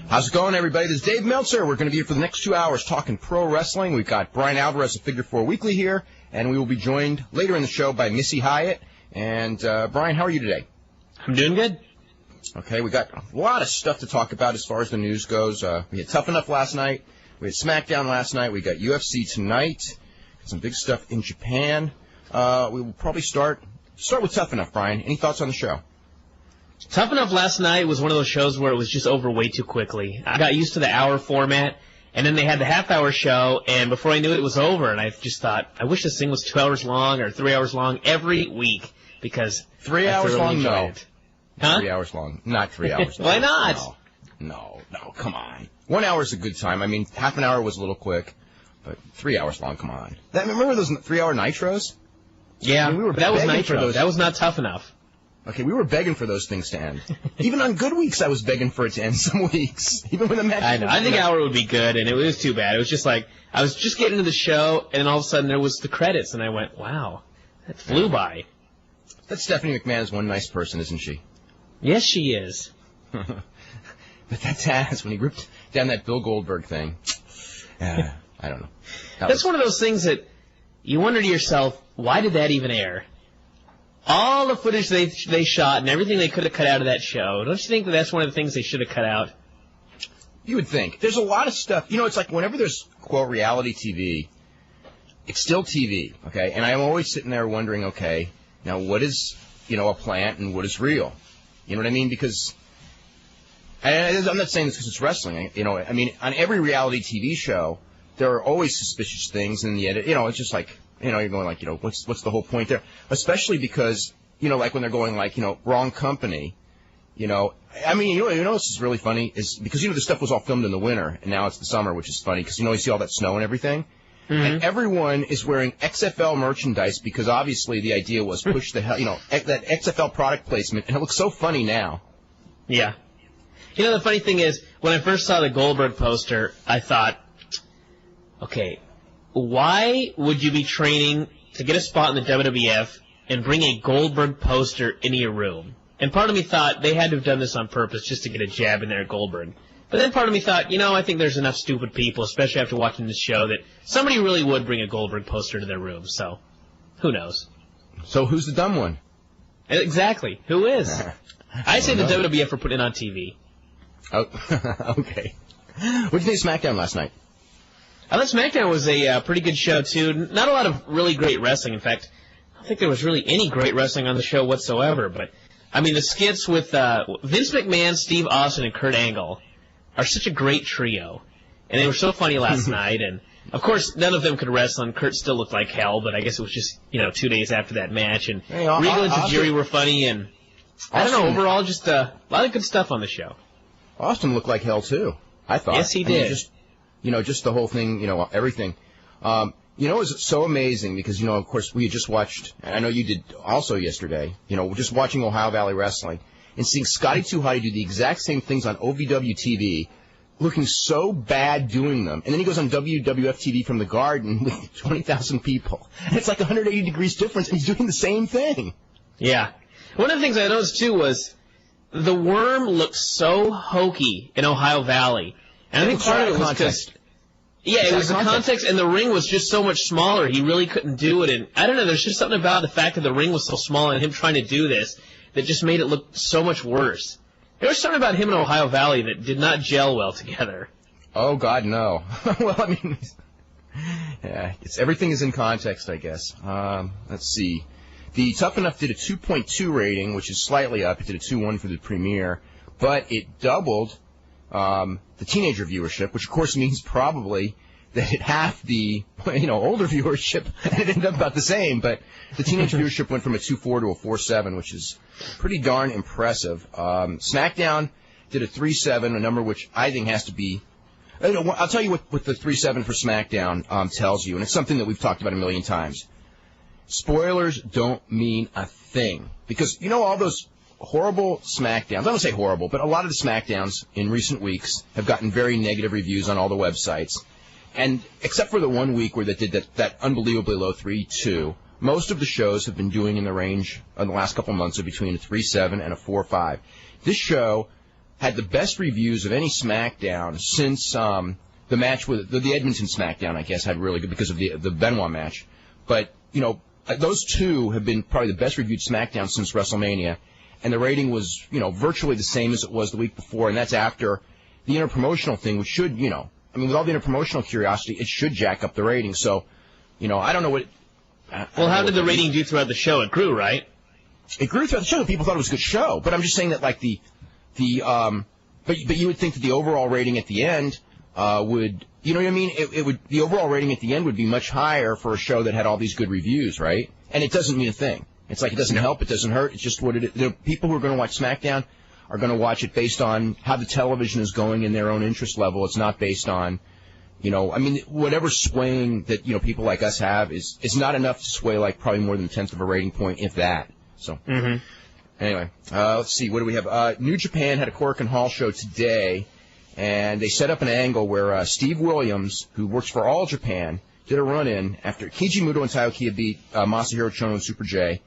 How's it going, everybody? This is Dave Meltzer. We're going to be here for the next 2 hours talking pro wrestling. We've got Brian Alvarez of Figure 4 Weekly here, and we will be joined later in the show by Missy Hyatt. And, Brian, how are you today? I'm doing good. Okay, we got a lot of stuff to talk about as far as the news goes. We had Tough Enough last night. We had SmackDown last night. We got UFC tonight. Some big stuff in Japan. We will probably start with Tough Enough, Brian. Any thoughts on the show? Tough Enough last night was one of those shows where it was just over way too quickly. I got used to the hour format, and then they had the half-hour show, and before I knew it, it was over, and I just thought, I wish this thing was 2 hours long or 3 hours long every week, because 3 hours long, no. It. Huh? 3 hours long. Not 3 hours long. Why not? No, come on. 1 hour is a good time. I mean, half an hour was a little quick, but 3 hours long, come on. Remember those 3-hour nitros? Yeah, I mean, that was nitro. That was not Tough Enough. Okay, we were begging for those things to end. Even on good weeks, I was begging for it to end some weeks. Even when the match. I know. I think hour would be good, and it was too bad. It was just like I was just getting into the show, and then all of a sudden there was the credits, and I went, "Wow, that flew by." That Stephanie McMahon is one nice person, isn't she? Yes, she is. But that Taz, when he ripped down that Bill Goldberg thing, I don't know. That's one of those things that you wonder to yourself, why did that even air? All the footage they shot and everything they could have cut out of that show. Don't you think that that's one of the things they should have cut out? You would think. There's a lot of stuff. You know, it's like whenever there's, quote, reality TV, it's still TV, okay? And I'm always sitting there wondering, okay, now what is, a plant and what is real? You know what I mean? Because I'm not saying this because it's wrestling. I mean, on every reality TV show, there are always suspicious things in the edit. It's just like, you're going like, what's the whole point there? Especially because, like when they're going like, wrong company, I mean, this is really funny is because, the stuff was all filmed in the winter and now it's the summer, which is funny because, you see all that snow and everything. Mm-hmm. And everyone is wearing XFL merchandise because obviously the idea was push the hell, that XFL product placement, and it looks so funny now. Yeah. The funny thing is, when I first saw the Goldberg poster, I thought, okay, why would you be training to get a spot in the WWF and bring a Goldberg poster into your room? And part of me thought they had to have done this on purpose just to get a jab in there at Goldberg. But then part of me thought, I think there's enough stupid people, especially after watching this show, that somebody really would bring a Goldberg poster to their room. So, who knows? So who's the dumb one? Exactly. Who is? I say the WWF for putting it on TV. Oh, okay. What did you think of SmackDown last night? I thought SmackDown was a pretty good show, too. Not a lot of really great wrestling. In fact, I don't think there was really any great wrestling on the show whatsoever. But, I mean, the skits with Vince McMahon, Steve Austin, and Kurt Angle are such a great trio. And they were so funny last night. And, of course, none of them could wrestle, and Kurt still looked like hell, but I guess it was just, 2 days after that match. And Regal and Tajiri were funny, and I don't know, overall, just a lot of good stuff on the show. Austin looked like hell, too, I thought. Yes, he did. Just the whole thing, everything. It was so amazing because, of course, we had just watched, and I know you did also yesterday, just watching Ohio Valley Wrestling and seeing Scotty 2 Hotty do the exact same things on OVW TV, looking so bad doing them. And then he goes on WWF TV from the Garden with 20,000 people. And it's like 180 degrees difference, and he's doing the same thing. Yeah. One of the things I noticed, too, was the Worm looked so hokey in Ohio Valley. And I think part of it was because, it was the context, and the ring was just so much smaller. He really couldn't do it. And I don't know, there's just something about the fact that the ring was so small and him trying to do this that just made it look so much worse. There was something about him in Ohio Valley that did not gel well together. Oh, God, no. Well, I mean, everything is in context, I guess. Let's see. The Tough Enough did a 2.2 rating, which is slightly up. It did a 2.1 for the premiere, but it doubled the teenager viewership, which of course means probably that it half the older viewership, and it ended up about the same. But the teenager viewership went from a 2.4 to a 4.7, which is pretty darn impressive. SmackDown did a 3.7, a number which I think has to be. I'll tell you what the 3.7 for SmackDown tells you, and it's something that we've talked about a million times. Spoilers don't mean a thing because all those horrible SmackDowns. I don't say horrible, but a lot of the SmackDowns in recent weeks have gotten very negative reviews on all the websites. And except for the 1 week where they did that unbelievably low 3.2, most of the shows have been doing in the range in the last couple months of between a 3.7 and a 4.5. This show had the best reviews of any SmackDown since the match with the Edmonton SmackDown, I guess, had really good because of the Benoit match. But, those two have been probably the best reviewed SmackDown since WrestleMania. And the rating was, virtually the same as it was the week before. And that's after the interpromotional thing, which should, with all the interpromotional curiosity, it should jack up the rating. So, I don't know what. Well, how did the rating do throughout the show? It grew, right? It grew throughout the show. People thought it was a good show. But I'm just saying that, like, but you would think that the overall rating at the end would, you know what I mean? The overall rating at the end would be much higher for a show that had all these good reviews, right? And it doesn't mean a thing. It's like it doesn't help, it doesn't hurt. It's just what it is. People who are going to watch SmackDown are going to watch it based on how the television is going in their own interest level. It's not based on, whatever swaying that, people like us have is not enough to sway like probably more than a tenth of a rating point, if that. So, Anyway, let's see. What do we have? New Japan had a Korakuen Hall show today, and they set up an angle where Steve Williams, who works for All Japan, did a run-in after Keiji Muto and Taiyo Kia beat Masahiro Chono and Super J,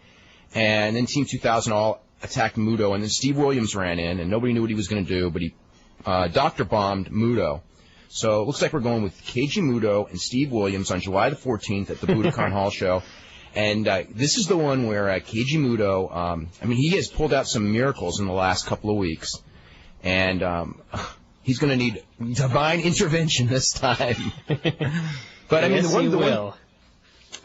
and then Team 2000 all attacked Muto, and then Steve Williams ran in, and nobody knew what he was going to do, but he Dr. bombed Muto. So it looks like we're going with Keiji Muto and Steve Williams on July the 14th at the Budokan Hall show. And this is the one where Keiji Muto, he has pulled out some miracles in the last couple of weeks, and he's going to need divine intervention this time. But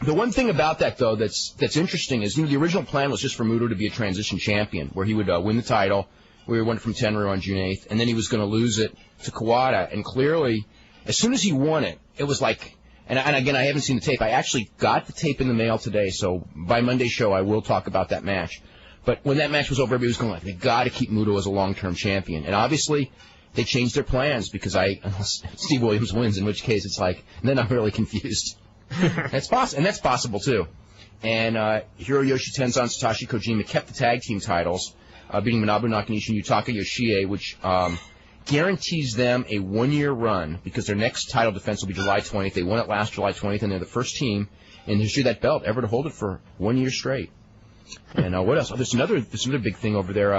the one thing about that, though, that's interesting is, the original plan was just for Muto to be a transition champion, where he would win the title, where he went from Tenryu on June 8th, and then he was going to lose it to Kawada. And clearly, as soon as he won it, it was like, and again, I haven't seen the tape. I actually got the tape in the mail today, so by Monday's show, I will talk about that match. But when that match was over, everybody was going like, they got to keep Muto as a long-term champion. And obviously, they changed their plans because unless Steve Williams wins, in which case it's like, then I'm really confused. That's possible, and that's possible too. And Hiroyoshi Tenzan, Satoshi Kojima kept the tag team titles, beating Manabu Nakanishi and Yutaka Yoshie, which guarantees them a one-year run because their next title defense will be July 20th. They won it last July 20th, and they're the first team in the history of that belt ever to hold it for 1 year straight. And what else? Oh, there's another big thing over there.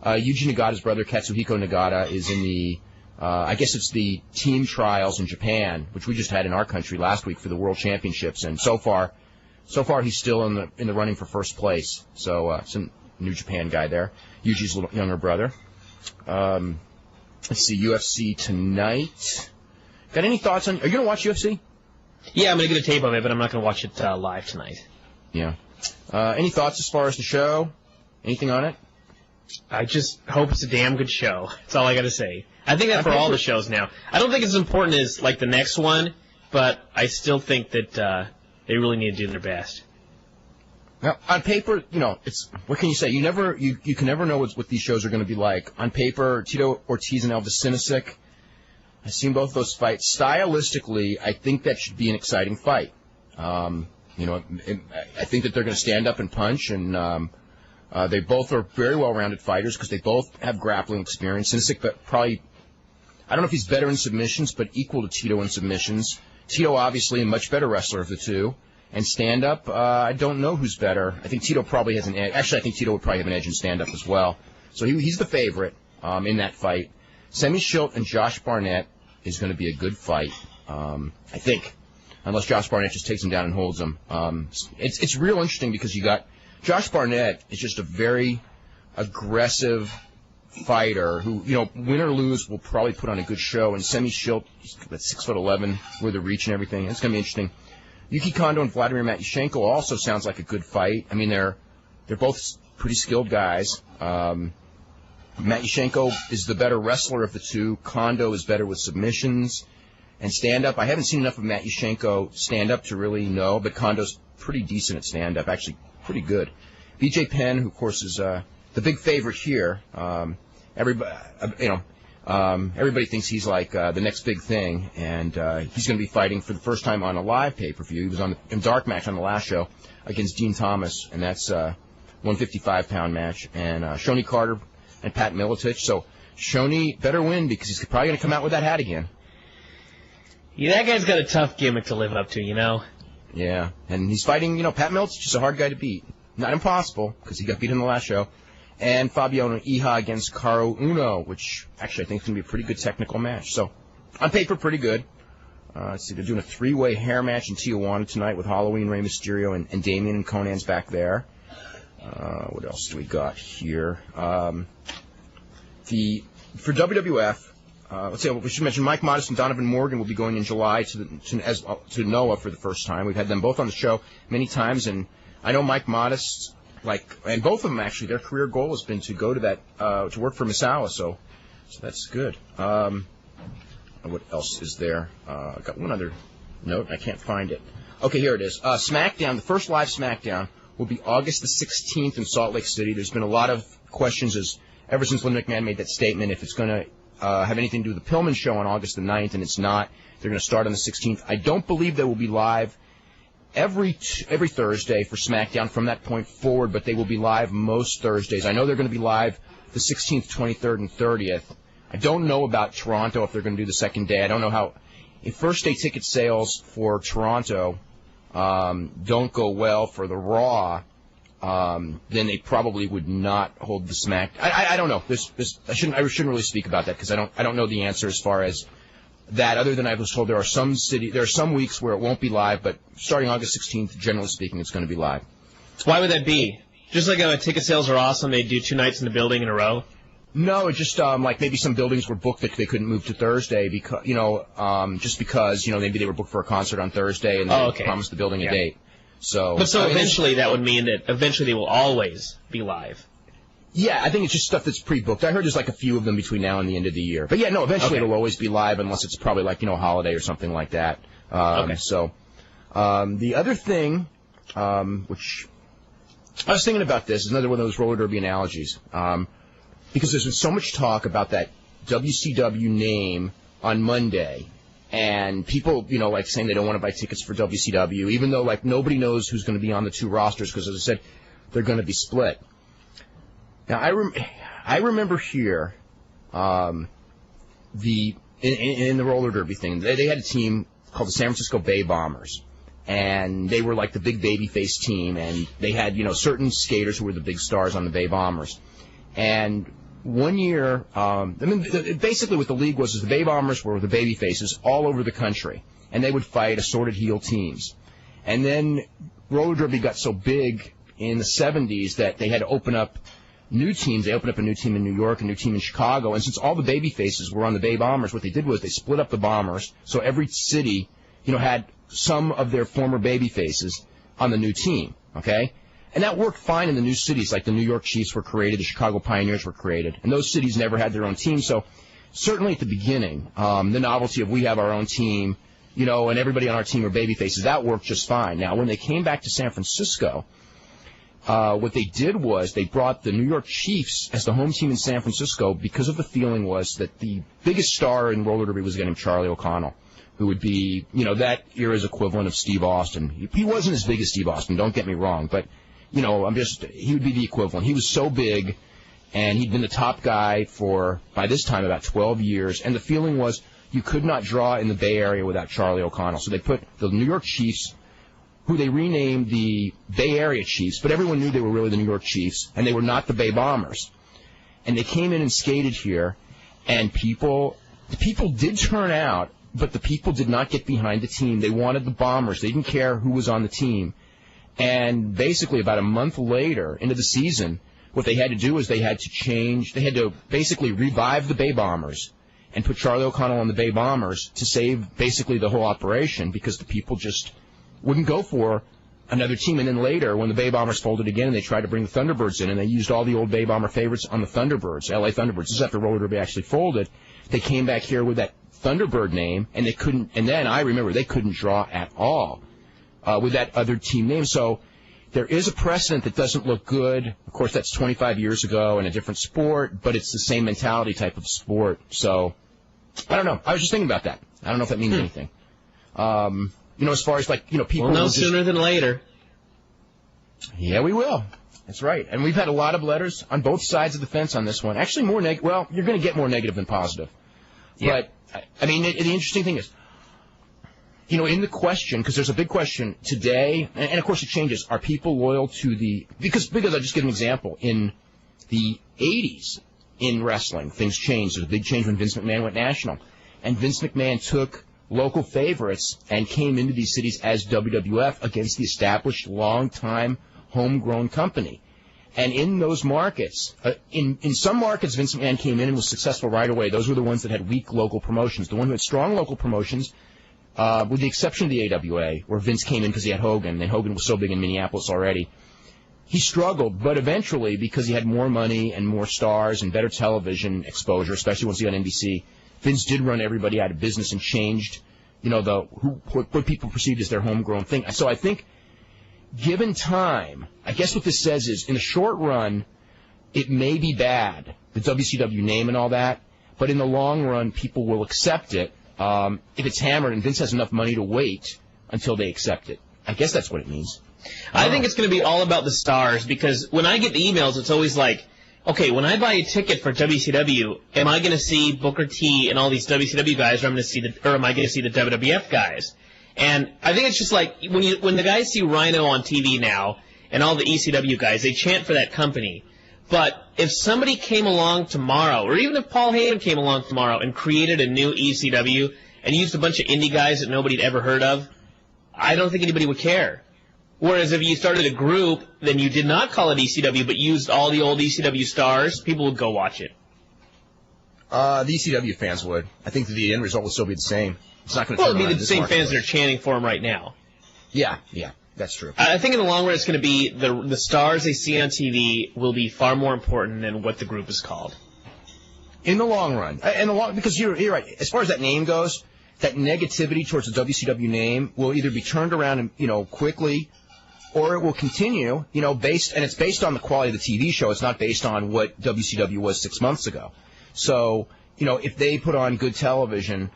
Yuji Nagata's brother, Katsuhiko Nagata, is in the, I guess it's the team trials in Japan, which we just had in our country last week for the World Championships. And so far he's still in the running for first place. So some New Japan guy there. Yuji's little younger brother. Let's see, UFC tonight. Got any thoughts on? Are you going to watch UFC? Yeah, I'm going to get a tape of it, but I'm not going to watch it live tonight. Yeah. Any thoughts as far as the show? Anything on it? I just hope it's a damn good show. That's all I got to say. I think that for all the shows now. I don't think it's as important as like the next one, but I still think that they really need to do their best. Now, on paper, it's what can you say? You can never know what these shows are going to be like. On paper, Tito Ortiz and Elvis Sinisic, I've seen both those fights. Stylistically, I think that should be an exciting fight. I think that they're going to stand up and punch, and they both are very well-rounded fighters because they both have grappling experience. Sinisic, but probably, I don't know if he's better in submissions, but equal to Tito in submissions. Tito, obviously, a much better wrestler of the two. And stand-up, I don't know who's better. I think Tito probably has an edge. Actually, I think Tito would probably have an edge in stand-up as well. So he's the favorite in that fight. Semi Schilt and Josh Barnett is going to be a good fight, I think, unless Josh Barnett just takes him down and holds him. It's real interesting because you got Josh Barnett is just a very aggressive fighter who, win or lose, will probably put on a good show. And Semi Schilt, he's got 6'11" with the reach and everything. It's going to be interesting. Yuki Kondo and Vladimir Matyushenko also sounds like a good fight. I mean, they're both pretty skilled guys. Matyushenko is the better wrestler of the two. Kondo is better with submissions and stand-up. I haven't seen enough of Matyushenko stand-up to really know, but Kondo's pretty decent at stand-up, actually pretty good. BJ Penn, who, of course, is the big favorite here. Everybody thinks he's like the next big thing, and he's going to be fighting for the first time on a live pay-per-view. He was on the dark match on the last show against Dean Thomas, and that's a 155-pound match. And Shoney Carter and Pat Miletich. So Shoney better win because he's probably going to come out with that hat again. Yeah, that guy's got a tough gimmick to live up to, Yeah, and he's fighting, Pat Miletich is a hard guy to beat. Not impossible because he got beat in the last show. and Fabiano Iha against Caro Uno, which actually I think is going to be a pretty good technical match. So, on paper, pretty good. Let's see, they're doing a three-way hair match in Tijuana tonight with Halloween, Rey Mysterio, and Damien and Conan's back there. What else do we got here? For WWF, let's see, we should mention Mike Modest and Donovan Morgan will be going in July to Noah for the first time. We've had them both on the show many times, and I know Mike Modest, and both of them actually, their career goal has been to go to that to work for Misawa, so that's good. What else is there? I got one other note. I can't find it. Okay, here it is. SmackDown, the first live SmackDown will be August the 16th in Salt Lake City. There's been a lot of questions ever since Linda McMahon made that statement if it's going to have anything to do with the Pillman show on August the 9th, and it's not. They're going to start on the 16th. I don't believe they will be live every Thursday for SmackDown from that point forward, but they will be live most Thursdays. I know they're going to be live the 16th, 23rd, and 30th. I don't know about Toronto if they're going to do the second day. I don't know how. If first-day ticket sales for Toronto don't go well for the Raw, then they probably would not hold the Smack. I don't know. I shouldn't really speak about that because I don't know the answer as far as that. Other than I was told there are some weeks where it won't be live, but starting August 16th, generally speaking, it's going to be live. Why would that be? Just like ticket sales are awesome, they do 2 nights in the building in a row. No, it's just like maybe some buildings were booked that they couldn't move to Thursday because just because maybe they were booked for a concert on Thursday and they promised the building a date. So, eventually that would mean that eventually they will always be live. Yeah, I think it's just stuff that's pre-booked. I heard there's like a few of them between now and the end of the year. But yeah, no, eventually it'll always be live unless it's probably like a holiday or something like that. So the other thing, which I was thinking about this, is another one of those roller derby analogies. Because there's been so much talk about that WCW name on Monday, and people, saying they don't want to buy tickets for WCW, even though, nobody knows who's going to be on the 2 rosters, because, as I said, they're going to be split. Now, I remember here, in the roller derby thing, they had a team called the San Francisco Bay Bombers, and they were like the big babyface team, and they had, certain skaters who were the big stars on the Bay Bombers. And one year, basically what the league was is the Bay Bombers were the baby faces all over the country, and they would fight assorted heel teams. And then roller derby got so big in the 70s that they had to open up new teams. They opened up a new team in New York, a new team in Chicago, and since all the baby faces were on the Bay Bombers, what they did was they split up the Bombers, so every city, had some of their former baby faces on the new team, okay? And that worked fine in the new cities, like the New York Chiefs were created, the Chicago Pioneers were created, and those cities never had their own team. So certainly at the beginning, the novelty of we have our own team, and everybody on our team are baby faces, that worked just fine. Now, when they came back to San Francisco, what they did was they brought the New York Chiefs as the home team in San Francisco because of the feeling was that the biggest star in roller derby was a guy named Charlie O'Connell, who would be, that era's equivalent of Steve Austin. He wasn't as big as Steve Austin, don't get me wrong, but he would be the equivalent. He was so big, and he'd been the top guy for, by this time, about 12 years. And the feeling was you could not draw in the Bay Area without Charlie O'Connell. So they put the New York Chiefs, who they renamed the Bay Area Chiefs, but everyone knew they were really the New York Chiefs, and they were not the Bay Bombers. And they came in and skated here, and the people did turn out, but the people did not get behind the team. They wanted the Bombers. They didn't care who was on the team. And basically about a month later into the season, what they had to do was they had to basically revive the Bay Bombers and put Charlie O'Connell on the Bay Bombers to save basically the whole operation because the people just wouldn't go for another team. And then later, when the Bay Bombers folded again and they tried to bring the Thunderbirds in and they used all the old Bay Bomber favorites on the Thunderbirds, LA Thunderbirds, this is after roller derby actually folded, they came back here with that Thunderbird name and they couldn't, and then I remember they couldn't draw at all. With that other team name. So there is a precedent that doesn't look good. Of course, that's 25 years ago in a different sport, but it's the same mentality type of sport. So I don't know. I was just thinking about that. I don't know if that means anything. As far as people. We'll know sooner than later. Yeah, we will. That's right. And we've had a lot of letters on both sides of the fence on this one. Actually, more negative. Well, you're going to get more negative than positive. Yeah. But the interesting thing is, in the question, because there's a big question today, and of course it changes, are people loyal to the, because I'll just give an example. In the 80s in wrestling, things changed. There was a big change when Vince McMahon went national. And Vince McMahon took local favorites and came into these cities as WWF against the established, long-time, homegrown company. And in those markets, in some markets, Vince McMahon came in and was successful right away. Those were the ones that had weak local promotions. The one who had strong local promotions, with the exception of the AWA, where Vince came in because he had Hogan, and Hogan was so big in Minneapolis already, he struggled. But eventually, because he had more money and more stars and better television exposure, especially once he got NBC, Vince did run everybody out of business and changed, what people perceived as their homegrown thing. So I think, given time, I guess what this says is, in the short run, it may be bad, the WCW name and all that, but in the long run, people will accept it if it's hammered, and Vince has enough money to wait until they accept it. I guess that's what it means. I think it's going to be all about the stars, because when I get the emails, it's always like, okay, when I buy a ticket for WCW, am I going to see Booker T and all these WCW guys, or am I going to see the WWF guys? And I think it's just like when the guys see Rhino on TV now and all the ECW guys, they chant for that company. But if somebody came along tomorrow, or even if Paul Heyman came along tomorrow and created a new ECW and used a bunch of indie guys that nobody had ever heard of, I don't think anybody would care. Whereas if you started a group, then you did not call it ECW, but used all the old ECW stars, people would go watch it. The ECW fans would. I think the end result would still be the same. It's not going to. Well, it'd be the same fans that are chanting for him right now. Yeah, that's true. I think in the long run, it's going to be the stars they see on TV will be far more important than what the group is called. In the long run, because you're right. As far as that name goes, that negativity towards the WCW name will either be turned around, quickly, or it will continue, it's based on the quality of the TV show. It's not based on what WCW was 6 months ago. So, if they put on good television,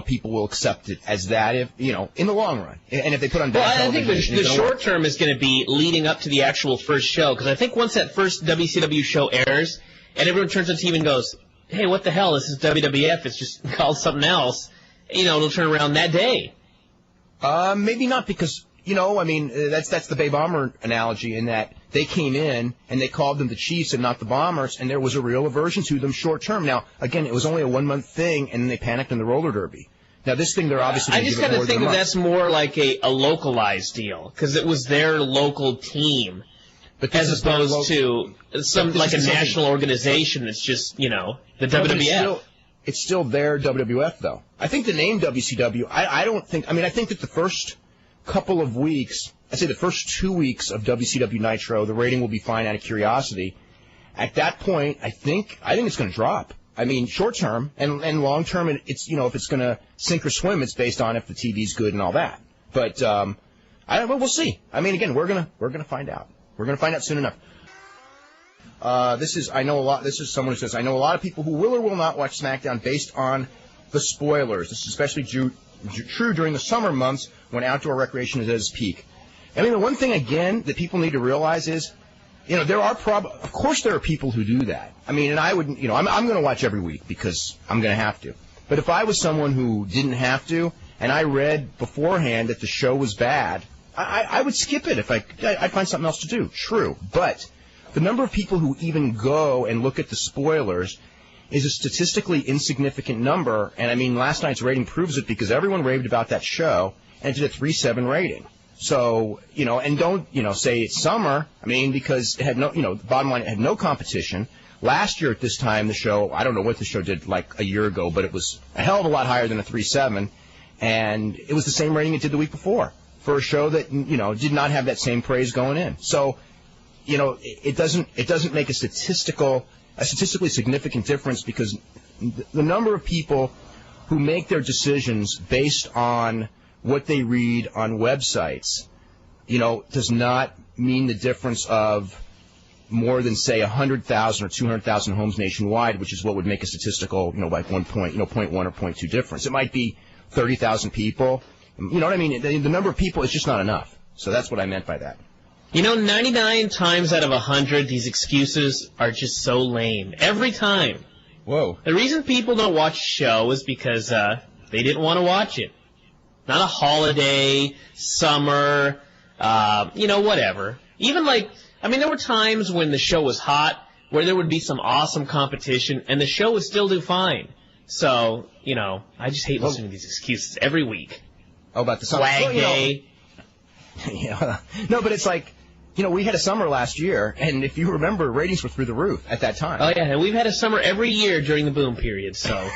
people will accept it as that, in the long run. And if they put on bad television... I think the short term is going to be leading up to the actual first show, because I think once that first WCW show airs, and everyone turns on TV and goes, hey, what the hell, this is WWF, it's just called something else, it'll turn around that day. Maybe not, because... that's the Bay Bomber analogy, in that they came in and they called them the Chiefs and not the Bombers, and there was a real aversion to them short term. Now, again, it was only a 1 month thing, and then they panicked in the roller derby. Now, this thing, they're obviously I just kind of think that's more like a localized deal, because it was their local team, as opposed to some like a national organization that's just, the WWF. It's still their WWF, though. I think the name WCW, I think that the first couple of weeks, I'd say the first 2 weeks of WCW Nitro, the rating will be fine out of curiosity. At that point, I think it's going to drop. I mean, short term and long term, it's if it's going to sink or swim, it's based on if the TV's good and all that. But we'll see. I mean, again, we're gonna find out. We're gonna find out soon enough. This is someone who says, I know a lot of people who will or will not watch SmackDown based on the spoilers. This is especially true during the summer months when outdoor recreation is at its peak. I mean, the one thing, again, that people need to realize is, of course there are people who do that. I mean, and I wouldn't, I'm going to watch every week because I'm going to have to. But if I was someone who didn't have to, and I read beforehand that the show was bad, I would skip it if I'd find something else to do. True. But the number of people who even go and look at the spoilers is a statistically insignificant number, and I mean, last night's rating proves it, because everyone raved about that show, and it did a 3.7 rating. So, and don't, say it's summer, I mean, because it had no, bottom line, it had no competition. Last year at this time, the show, I don't know what the show did like a year ago, but it was a hell of a lot higher than a 3.7, and it was the same rating it did the week before, for a show that, did not have that same praise going in. So, it doesn't make a statistically significant difference, because the number of people who make their decisions based on what they read on websites, does not mean the difference of more than, say, 100,000 or 200,000 homes nationwide, which is what would make a statistical, like 1 point, 0.1 or 0.2 difference. It might be 30,000 people. You know what I mean? The number of people is just not enough. So that's what I meant by that. 99 times out of 100, these excuses are just so lame. Every time. Whoa. The reason people don't watch a show is because they didn't want to watch it. Not a holiday, summer, whatever. Even there were times when the show was hot, where there would be some awesome competition, and the show would still do fine. So, I just hate listening to these excuses every week. Oh, about the summer. Flag Day. Yeah. No, but it's like, we had a summer last year, and if you remember, ratings were through the roof at that time. Oh, yeah, and we've had a summer every year during the boom period, so.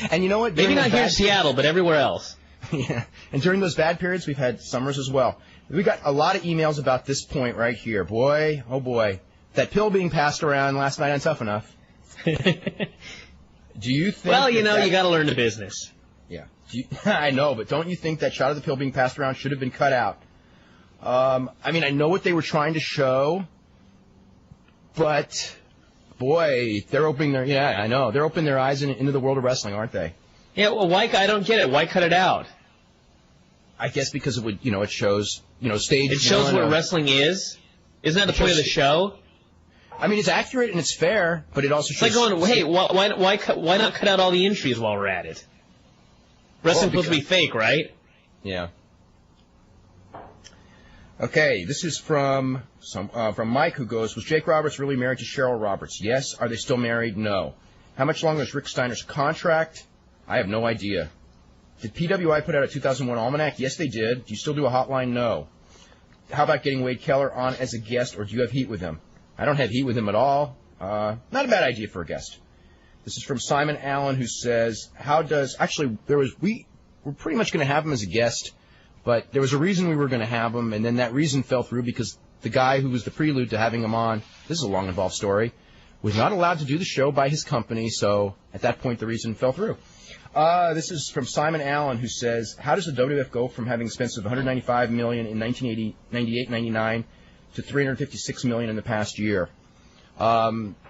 And you know what? Maybe not here in Seattle, but everywhere else. Yeah, and during those bad periods, we've had summers as well. We got a lot of emails about this point right here. Boy, oh boy, that pill being passed around last night on Tough Enough. Do you think? Well, you got to learn the business. Yeah, I know, but don't you think that shot of the pill being passed around should have been cut out? I know what they were trying to show, but boy, they're opening their they're opening their eyes into the world of wrestling, aren't they? Yeah, well, why? I don't get it. Why cut it out? I guess because it would, it shows, stage. It shows what wrestling is. Isn't that the point of the show? It's accurate and it's fair, but it also shows. It's like going, hey, why not cut out all the injuries while we're at it? Wrestling's supposed to be fake, right? Yeah. Okay, this is from Mike, who goes, was Jake Roberts really married to Cheryl Roberts? Yes. Are they still married? No. How much longer is Rick Steiner's contract? I have no idea. Did PWI put out a 2001 almanac? Yes, they did. Do you still do a hotline? No. How about getting Wade Keller on as a guest, or do you have heat with him? I don't have heat with him at all. Not a bad idea for a guest. This is from Simon Allen, who says, we're pretty much going to have him as a guest, but there was a reason we were going to have him, and then that reason fell through because the guy who was the prelude to having him on, this is a long, involved story, was not allowed to do the show by his company, so at that point the reason fell through. This is from Simon Allen, who says, how does the WWF go from having expenses of $195 million in 1998-99 to $356 million in the past year?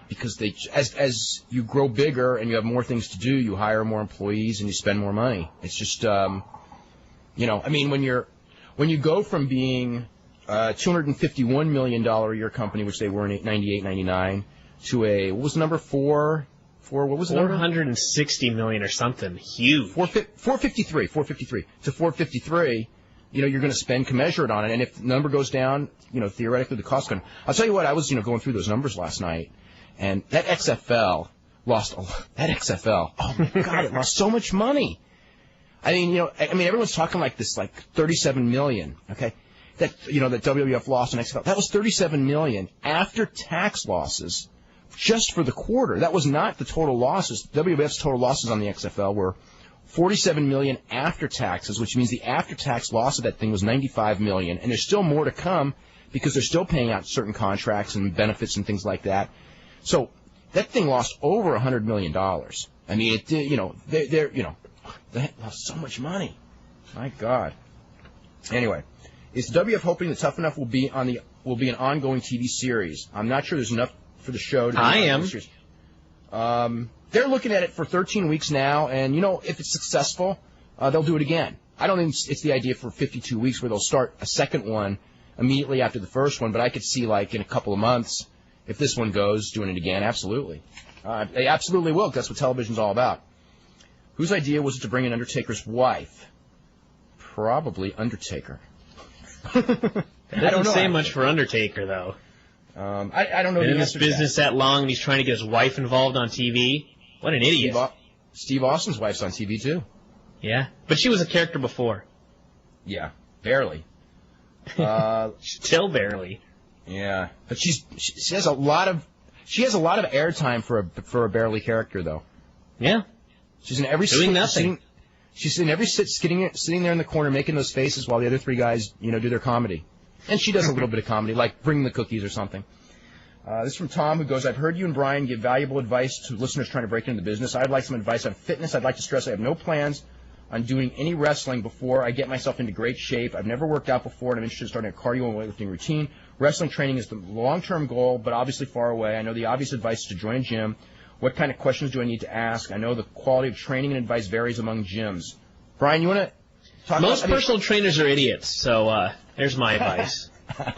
Because as you grow bigger and you have more things to do, you hire more employees and you spend more money. It's just, when you go from being a $251 million a year company, which they were in 98-99, to what was the number, what was the number? $460 million or something. Huge. 453 to 453. You're going to spend commensurate on it, and if the number goes down, theoretically the cost can. I'll tell you what, I was going through those numbers last night, and that XFL lost. That XFL, oh my God, it lost so much money. Everyone's talking like this, like $37 million. Okay, that WWF lost in XFL. That was $37 million after tax losses, just for the quarter. That was not the total losses. WWF's total losses on the XFL were $47 million after taxes, which means the after-tax loss of that thing was $95 million, and there's still more to come because they're still paying out certain contracts and benefits and things like that. So that thing lost over $100 million. It did. They lost so much money. My God. Anyway, is the WWF hoping that Tough Enough will be an ongoing TV series? I'm not sure there's enough for the show to be I an am. series. They're looking at it for 13 weeks now, and, if it's successful, they'll do it again. I don't think it's the idea for 52 weeks where they'll start a second one immediately after the first one, but I could see, in a couple of months, if this one goes, doing it again. Absolutely. They absolutely will, 'cause that's what television's all about. Whose idea was it to bring in Undertaker's wife? Probably Undertaker. That doesn't say much for Undertaker, though. I don't know. Been in this business that long, and he's trying to get his wife involved on TV. What an idiot! Steve Austin's wife's on TV too. Yeah, but she was a character before. Yeah, barely. Still barely. Yeah, but she has a lot of airtime for a barely character though. Yeah, she's in every doing nothing. She's in every sitting there in the corner making those faces while the other three guys do their comedy. And she does a little bit of comedy, like bring the cookies or something. This is from Tom, who goes, I've heard you and Brian give valuable advice to listeners trying to break into the business. I'd like some advice on fitness. I'd like to stress I have no plans on doing any wrestling before I get myself into great shape. I've never worked out before, and I'm interested in starting a cardio and weightlifting routine. Wrestling training is the long-term goal, but obviously far away. I know the obvious advice is to join a gym. What kind of questions do I need to ask? I know the quality of training and advice varies among gyms. Brian, you want to talk about... Most personal trainers are idiots, so there's my advice.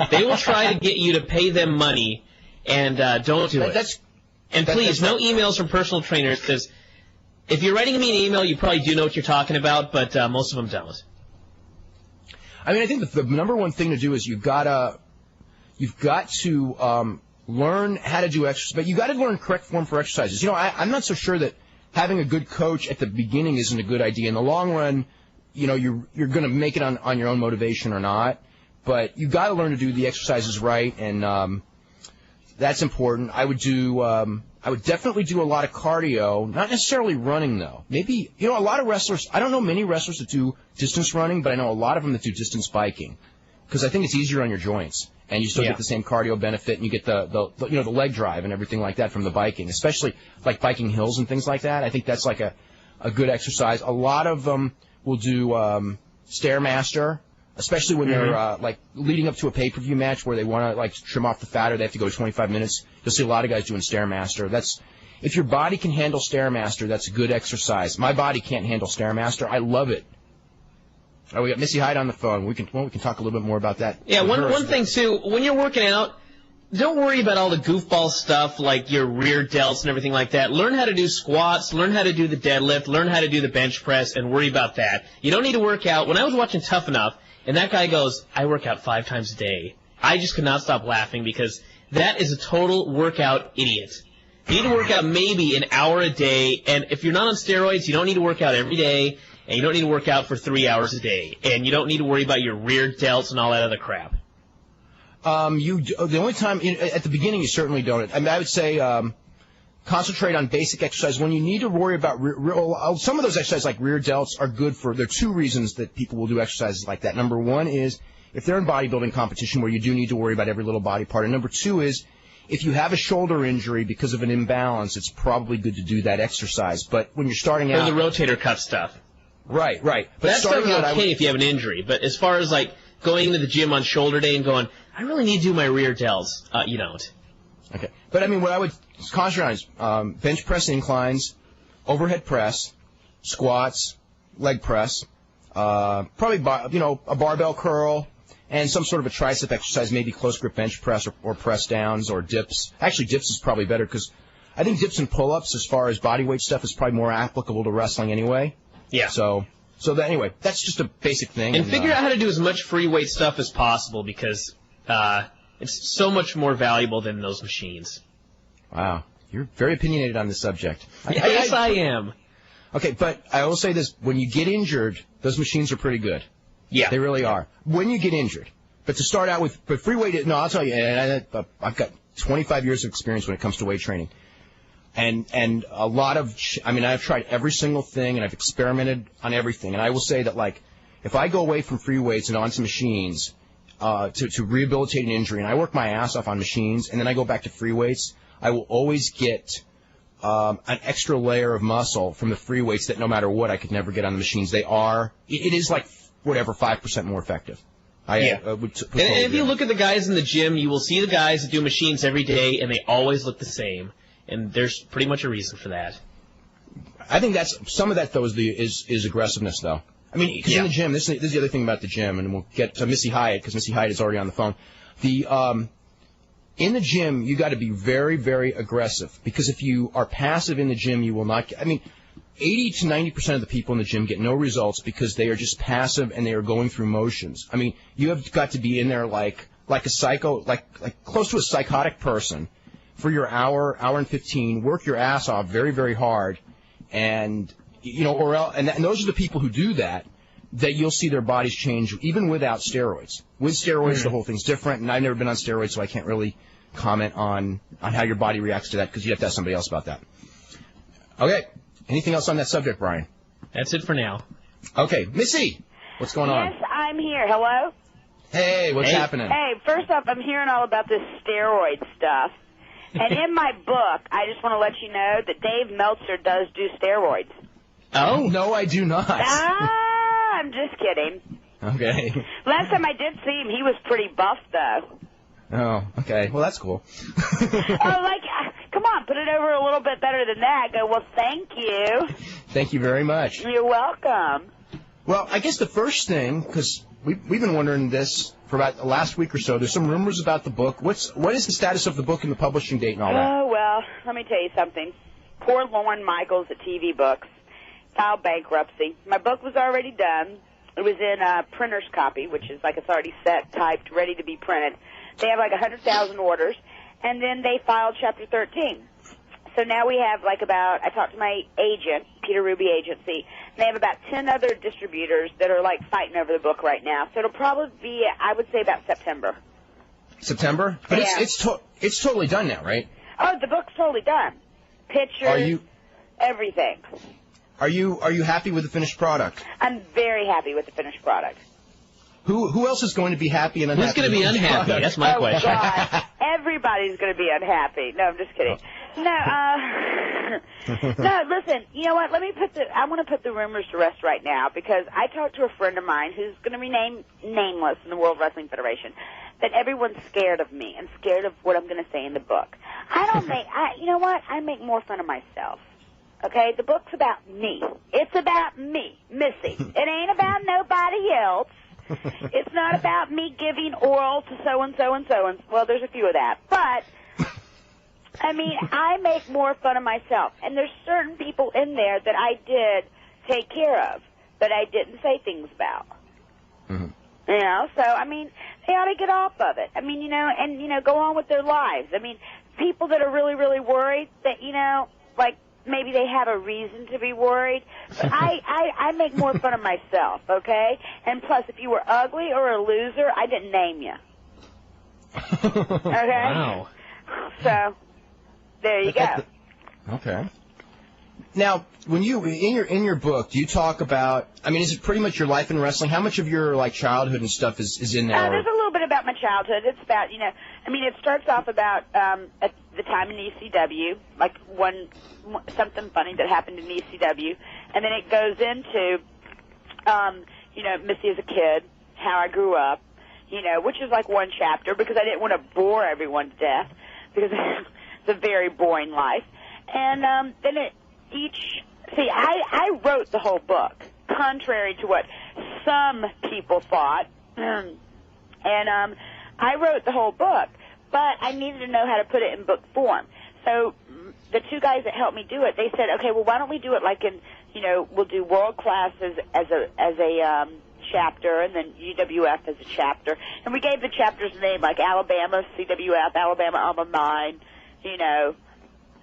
They will try to get you to pay them money, and don't do it. Please, no emails from personal trainers, because if you're writing me an email, you probably do know what you're talking about, but most of them don't. I think the number one thing to do is you've got to learn how to do exercise. But you got to learn correct form for exercises. You know, I'm not so sure that having a good coach at the beginning isn't a good idea. In the long run, you know, you're going to make it on your own motivation or not. But you got to learn to do the exercises right, and that's important. I would definitely do a lot of cardio, not necessarily running though. Maybe, you know, a lot of wrestlers. I don't know many wrestlers that do distance running, but I know a lot of them that do distance biking because I think it's easier on your joints, and you still get the same cardio benefit, and you get the you know, the leg drive and everything like that from the biking, especially like biking hills and things like that. I think that's like a good exercise. A lot of them will do Stairmaster, especially when they're like leading up to a pay-per-view match where they want to like trim off the fat or they have to go 25 minutes. You'll see a lot of guys doing Stairmaster. If your body can handle Stairmaster, that's a good exercise. My body can't handle Stairmaster. I love it. Oh, we got Missy Hyatt on the phone. We can talk a little bit more about that. Yeah, one thing too, when you're working out, don't worry about all the goofball stuff like your rear delts and everything like that. Learn how to do squats, learn how to do the deadlift, learn how to do the bench press, and worry about that. You don't need to work out. When I was watching Tough Enough, and that guy goes, I work out 5 times a day, I just could not stop laughing because that is a total workout idiot. You need to work out maybe an hour a day, and if you're not on steroids, you don't need to work out every day, and you don't need to work out for 3 hours a day, and you don't need to worry about your rear delts and all that other crap. The only time at the beginning you certainly don't. I mean, I would say concentrate on basic exercise. When you need to worry about some of those exercises like rear delts are good for. There are 2 reasons that people will do exercises like that. Number 1 is if they're in bodybuilding competition where you do need to worry about every little body part. And number 2 is if you have a shoulder injury because of an imbalance, it's probably good to do that exercise. But when you're starting out, or the rotator cuff stuff. Right. But that stuff is okay if you have an injury. But as far as like going into the gym on shoulder day and going, I really need to do my rear delts, you don't. Okay. But, I mean, what I would concentrate on is bench press inclines, overhead press, squats, leg press, probably, a barbell curl, and some sort of a tricep exercise, maybe close grip bench press or press downs or dips. Actually, dips is probably better because I think dips and pull-ups as far as body weight stuff is probably more applicable to wrestling anyway. Yeah. So anyway, that's just a basic thing. And figure out how to do as much free weight stuff as possible because it's so much more valuable than those machines. Wow. You're very opinionated on this subject. Yes, I am. Okay, but I will say this. When you get injured, those machines are pretty good. Yeah. They really are. When you get injured. But to start out with, but free weight, no, I'll tell you, and I've got 25 years of experience when it comes to weight training. And a lot of, I've tried every single thing, and I've experimented on everything. And I will say that, like, if I go away from free weights and onto machines to rehabilitate an injury, and I work my ass off on machines, and then I go back to free weights, I will always get an extra layer of muscle from the free weights that no matter what I could never get on the machines. It is like, 5% more effective. And if you look at the guys in the gym, you will see the guys that do machines every day, and they always look the same. And there's pretty much a reason for that. I think some of that though is aggressiveness though. I mean, because in the gym, this is the other thing about the gym, and we'll get to Missy Hyatt because Missy Hyatt is already on the phone. In the gym, you got to be very, very aggressive because if you are passive in the gym, you will not. 80 to 90% of the people in the gym get no results because they are just passive and they are going through motions. I mean, you have got to be in there like a psycho, like close to a psychotic person. For your hour and 15, work your ass off very, very hard, and those are the people who do that you'll see their bodies change even without steroids. With steroids, the whole thing's different, and I've never been on steroids, so I can't really comment on how your body reacts to that because you have to ask somebody else about that. Okay, anything else on that subject, Brian? That's it for now. Okay, Missy, what's going on? Yes, I'm here. Hello? Hey, what's happening? Hey, first off, I'm hearing all about this steroid stuff. And in my book, I just want to let you know that Dave Meltzer does do steroids. Oh? No, I do not. I'm just kidding. Okay. Last time I did see him, he was pretty buff, though. Oh, okay. Well, that's cool. Come on, put it over a little bit better than that. Go, well, thank you. Thank you very much. You're welcome. Well, I guess the first thing, because we've been wondering this for about the last week or so, there's some rumors about the book. What is the status of the book and the publishing date and all that? Oh, well, let me tell you something. Poor Lauren Michaels at TV Books filed bankruptcy. My book was already done. It was in a printer's copy, which is like it's already set, typed, ready to be printed. They have like 100,000 orders. and then they filed Chapter 13. So now we have I talked to my agent, Peter Ruby Agency, and they have about 10 other distributors that are fighting over the book right now. So it'll probably be, I would say, about September. September? But yeah. It's totally done now, right? Oh, the book's totally done. Pictures, everything. Are you happy with the finished product? I'm very happy with the finished product. Who else is going to be happy and unhappy? Who's going to be unhappy? That's my question. God. Everybody's going to be unhappy. No, I'm just kidding. No, no, listen, you know what? I want to put the rumors to rest right now, because I talked to a friend of mine who's going to remain nameless in the World Wrestling Federation, that everyone's scared of me and scared of what I'm going to say in the book. You know what? I make more fun of myself. Okay? The book's about me. It's about me, Missy. It ain't about nobody else. It's not about me giving oral to so-and-so and so-and-so. Well, there's a few of that. But, I mean, I make more fun of myself. And there's certain people in there that I did take care of, but I didn't say things about. Mm-hmm. You know, so, I mean, they ought to get off of it. I mean, go on with their lives. I mean, people that are really, really worried that, maybe they have a reason to be worried. But I make more fun of myself, okay? And plus, if you were ugly or a loser, I didn't name you. Okay? Wow. So, there you go. Okay. Now, when you in your book, do you talk about? I mean, is it pretty much your life in wrestling? How much of your childhood and stuff is in there? There's a little bit about my childhood. It's about it starts off about at the time in ECW, something funny that happened in ECW, and then it goes into Missy as a kid, how I grew up, which is one chapter, because I didn't want to bore everyone to death, because it's a very boring life, and then I wrote the whole book, contrary to what some people thought, and I wrote the whole book, but I needed to know how to put it in book form. So the two guys that helped me do it, they said, okay, well, why don't we do it we'll do World Class as a chapter, and then UWF as a chapter. And we gave the chapters a name, like Alabama CWF, Alabama Alma Mine,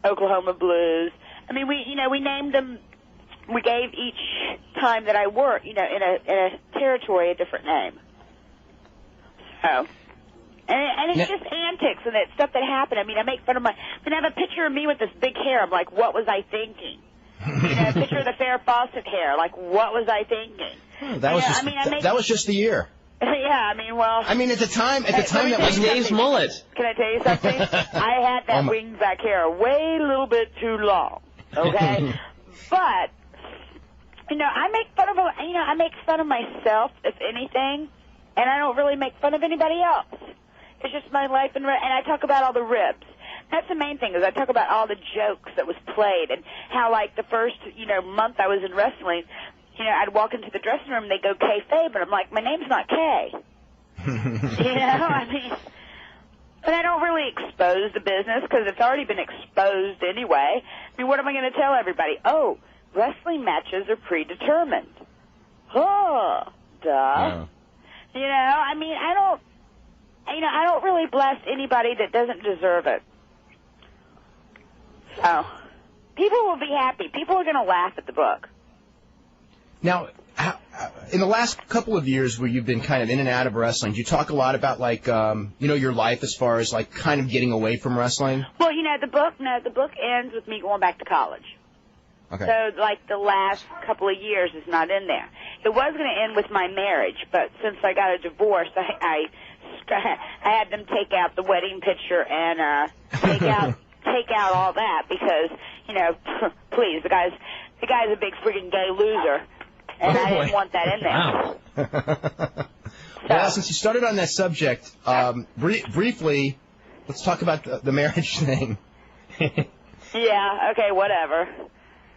Oklahoma Blues. I mean, we named them. We gave each time that I worked, in a territory a different name. So, and it's just antics and that stuff that happened. I mean, I make fun of I have a picture of me with this big hair. I'm like, what was I thinking? A picture of the Farrah Fawcett hair. Like, what was I thinking? That was just the year. Yeah, I mean, well. I mean, at the time that was Dave's mullet. Can I tell you something? I had that winged back hair way a little bit too long. Okay, but I make fun of myself, if anything, and I don't really make fun of anybody else. It's just my life, and I talk about all the ribs. That's the main thing, is I talk about all the jokes that was played, and how the first month I was in wrestling, I'd walk into the dressing room and they go kayfabe, and I'm like, my name's not Kay. I mean. But I don't really expose the business, because it's already been exposed anyway. I mean, what am I going to tell everybody? Oh, wrestling matches are predetermined. Oh, duh. Yeah. I mean, I don't really bless anybody that doesn't deserve it. So, people will be happy. People are going to laugh at the book. Now, in the last couple of years where you've been kind of in and out of wrestling, do you talk a lot about, your life as far as, kind of getting away from wrestling? Well, the book ends with me going back to college. Okay. So, the last couple of years is not in there. It was going to end with my marriage, but since I got a divorce, I had them take out the wedding picture and take out all that, because, please, the guy's a big friggin' gay loser. And I didn't want that in there. Wow. Well, since you started on that subject, briefly, let's talk about the marriage thing. Yeah. Okay. Whatever.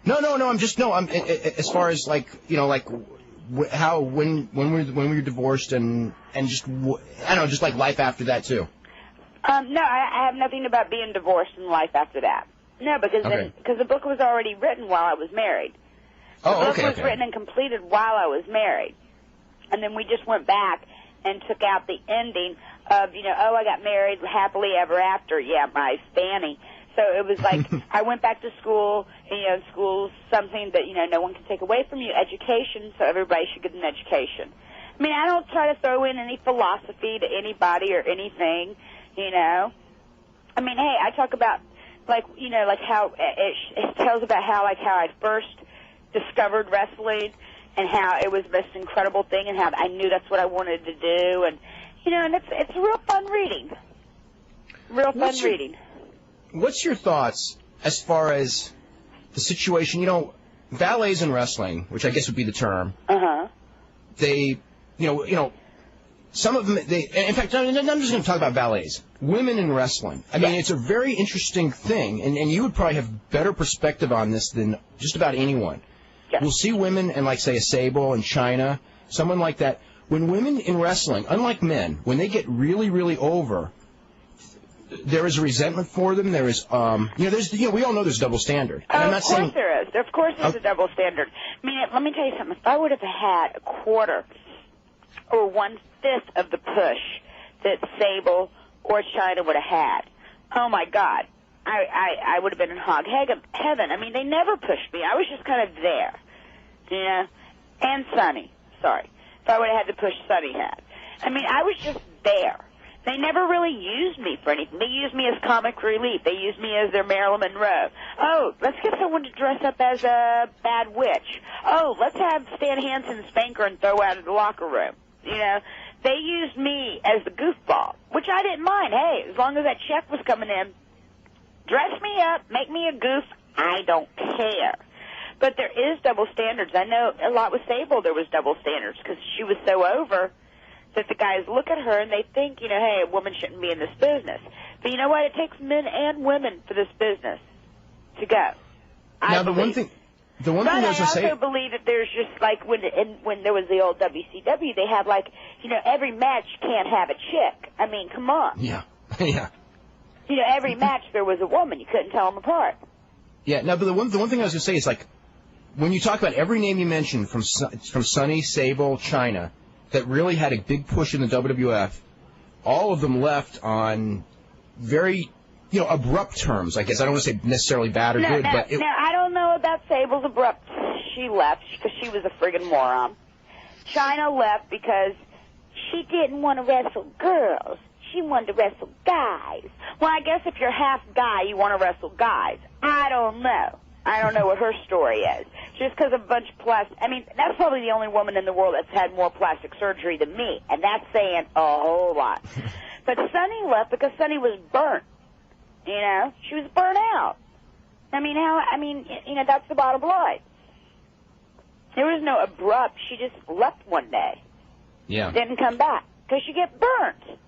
No. I'm as far as how when we were divorced and just I don't know, just life after that too. No, I have nothing about being divorced and life after that. No, because the book was already written while I was married. The book was written and completed while I was married. And then we just went back and took out the ending of, you know, oh, I got married happily ever after. Yeah, my Fanny. So it was like I went back to school, and, you know, school's something that, you know, no one can take away from you, education, so everybody should get an education. I mean, I don't try to throw in any philosophy to anybody or anything, you know. I mean, hey, I talk about, like, you know, like how it tells about how I first discovered wrestling and how it was the most incredible thing and how I knew that's what I wanted to do. And, you know, and it's real fun reading. Real fun reading. What's your thoughts as far as the situation, you know, valets in wrestling, which I guess would be the term, they, you know, some of them, in fact, I'm just going to talk about valets. Women in wrestling. I mean, it's a very interesting thing, and you would probably have better perspective on this than just about anyone. Yes. We'll see women in, like, say, a Sable in China, someone like that. When women in wrestling, unlike men, when they get really, really over, there is a resentment for them. There is, we all know there's a double standard. And I'm not saying, there is. Of course there's a double standard. I mean, let me tell you something. If I would have had a quarter or 1/5 of the push that Sable or China would have had, oh my God, I would have been in hog heaven. I mean, they never pushed me. I was just kind of there, you know. And Sonny, sorry, if I would have had the push Sonny had. I mean, I was just there. They never really used me for anything. They used me as comic relief. They used me as their Marilyn Monroe. Oh, let's get someone to dress up as a bad witch. Oh, let's have Stan Hansen spank her and throw out of the locker room. You know, they used me as the goofball, which I didn't mind. Hey, as long as that check was coming in, dress me up, make me a goof, I don't care. But there is double standards. I know a lot with Sable there was double standards because she was so over that the guys look at her and they think, you know, hey, a woman shouldn't be in this business. But you know what? It takes men and women for this business to go. Now, the one thing I was going to say... I also believe that there's just, like, when there was the old WCW, they had, like, you know, every match can't have a chick. I mean, come on. Yeah, yeah. You know, every match there was a woman. You couldn't tell them apart. Yeah, now, but the one thing I was going to say is, like, when you talk about every name you mentioned, from Sonny, Sable, China, that really had a big push in the WWF, all of them left on very, you know, abrupt terms. I guess I don't want to say necessarily bad or good, but... Now, I don't know about Sable's abrupt. She left because she was a friggin' moron. China left because she didn't want to wrestle girls. She wanted to wrestle guys. Well, I guess if you're half guy, you want to wrestle guys. I don't know. I don't know what her story is. Just because of a bunch of plastic... I mean, that's probably the only woman in the world that's had more plastic surgery than me, and that's saying a whole lot. But Sonny left because Sonny was burnt. You know? She was burnt out. I mean, you know, that's the bottom line. There was no abrupt. She just left one day. Yeah. Didn't come back because she get burnt.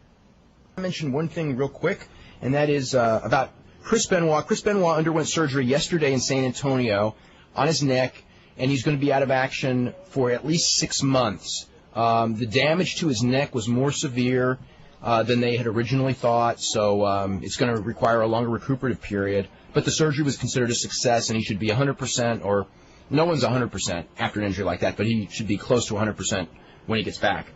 I mentioned one thing real quick, and that is about Chris Benoit. Chris Benoit underwent surgery yesterday in San Antonio on his neck, and he's going to be out of action for at least 6 months. The damage to his neck was more severe than they had originally thought, so it's going to require a longer recuperative period. But the surgery was considered a success, and he should be 100%, or no one's 100% after an injury like that, but he should be close to 100% when he gets back.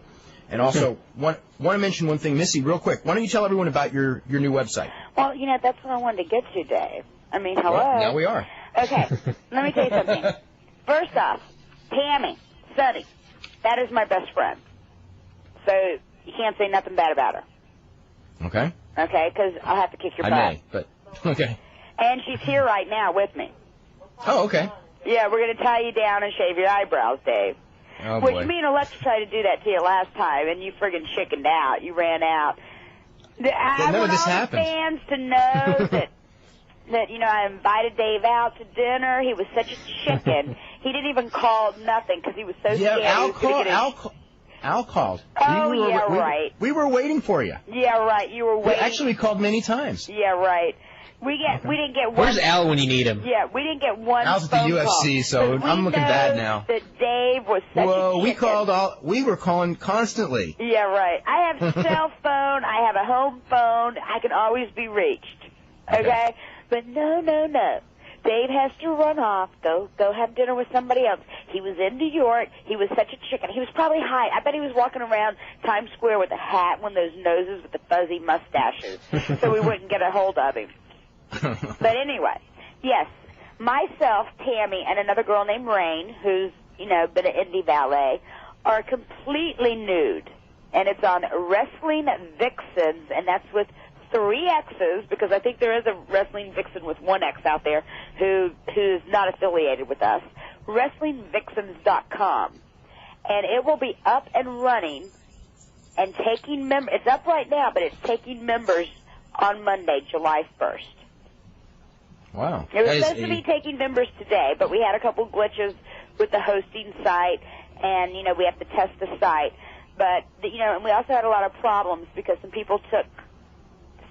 And also, want to mention one thing, Missy, real quick. Why don't you tell everyone about your new website? Well, you know, that's what I wanted to get to, Dave. I mean, hello. Well, now we are. Okay, let me tell you something. First off, Tammy, Sonny, that is my best friend. So you can't say nothing bad about her. Okay. Okay, because I'll have to kick your butt. I may, but okay. And she's here right now with me. Oh, okay. Yeah, we're going to tie you down and shave your eyebrows, Dave. Oh, boy. Which me and Alexa tried to do that to you last time, and you friggin' chickened out. You ran out. I want all the fans to know that, you know, I invited Dave out to dinner. He was such a chicken. He didn't even call nothing because he was so scared. Al called. Oh, right. We were waiting for you. Yeah, right. You were waiting. We actually called many times. Yeah, right. We didn't get one. Where's Al when you need him? Yeah, we didn't get one. Al's at the UFC, so I'm looking bad now. That Dave was such a chicken. We were calling constantly. Yeah, right. I have a cell phone. I have a home phone. I can always be reached. Okay? But no. Dave has to run off, go have dinner with somebody else. He was in New York. He was such a chicken. He was probably high. I bet he was walking around Times Square with a hat, one of those noses with the fuzzy mustaches, so we wouldn't get a hold of him. But anyway, yes, myself, Tammy, and another girl named Rain, who's, been an indie ballet, are completely nude. And it's on Wrestling Vixens, and that's with 3 X's, because I think there is a Wrestling Vixen with 1 X out there who's not affiliated with us. WrestlingVixens.com. And it will be up and running and taking members. It's up right now, but it's taking members on Monday, July 1st. Wow. It was supposed to be taking members today, but we had a couple glitches with the hosting site, and, we have to test the site. But, and we also had a lot of problems because some people took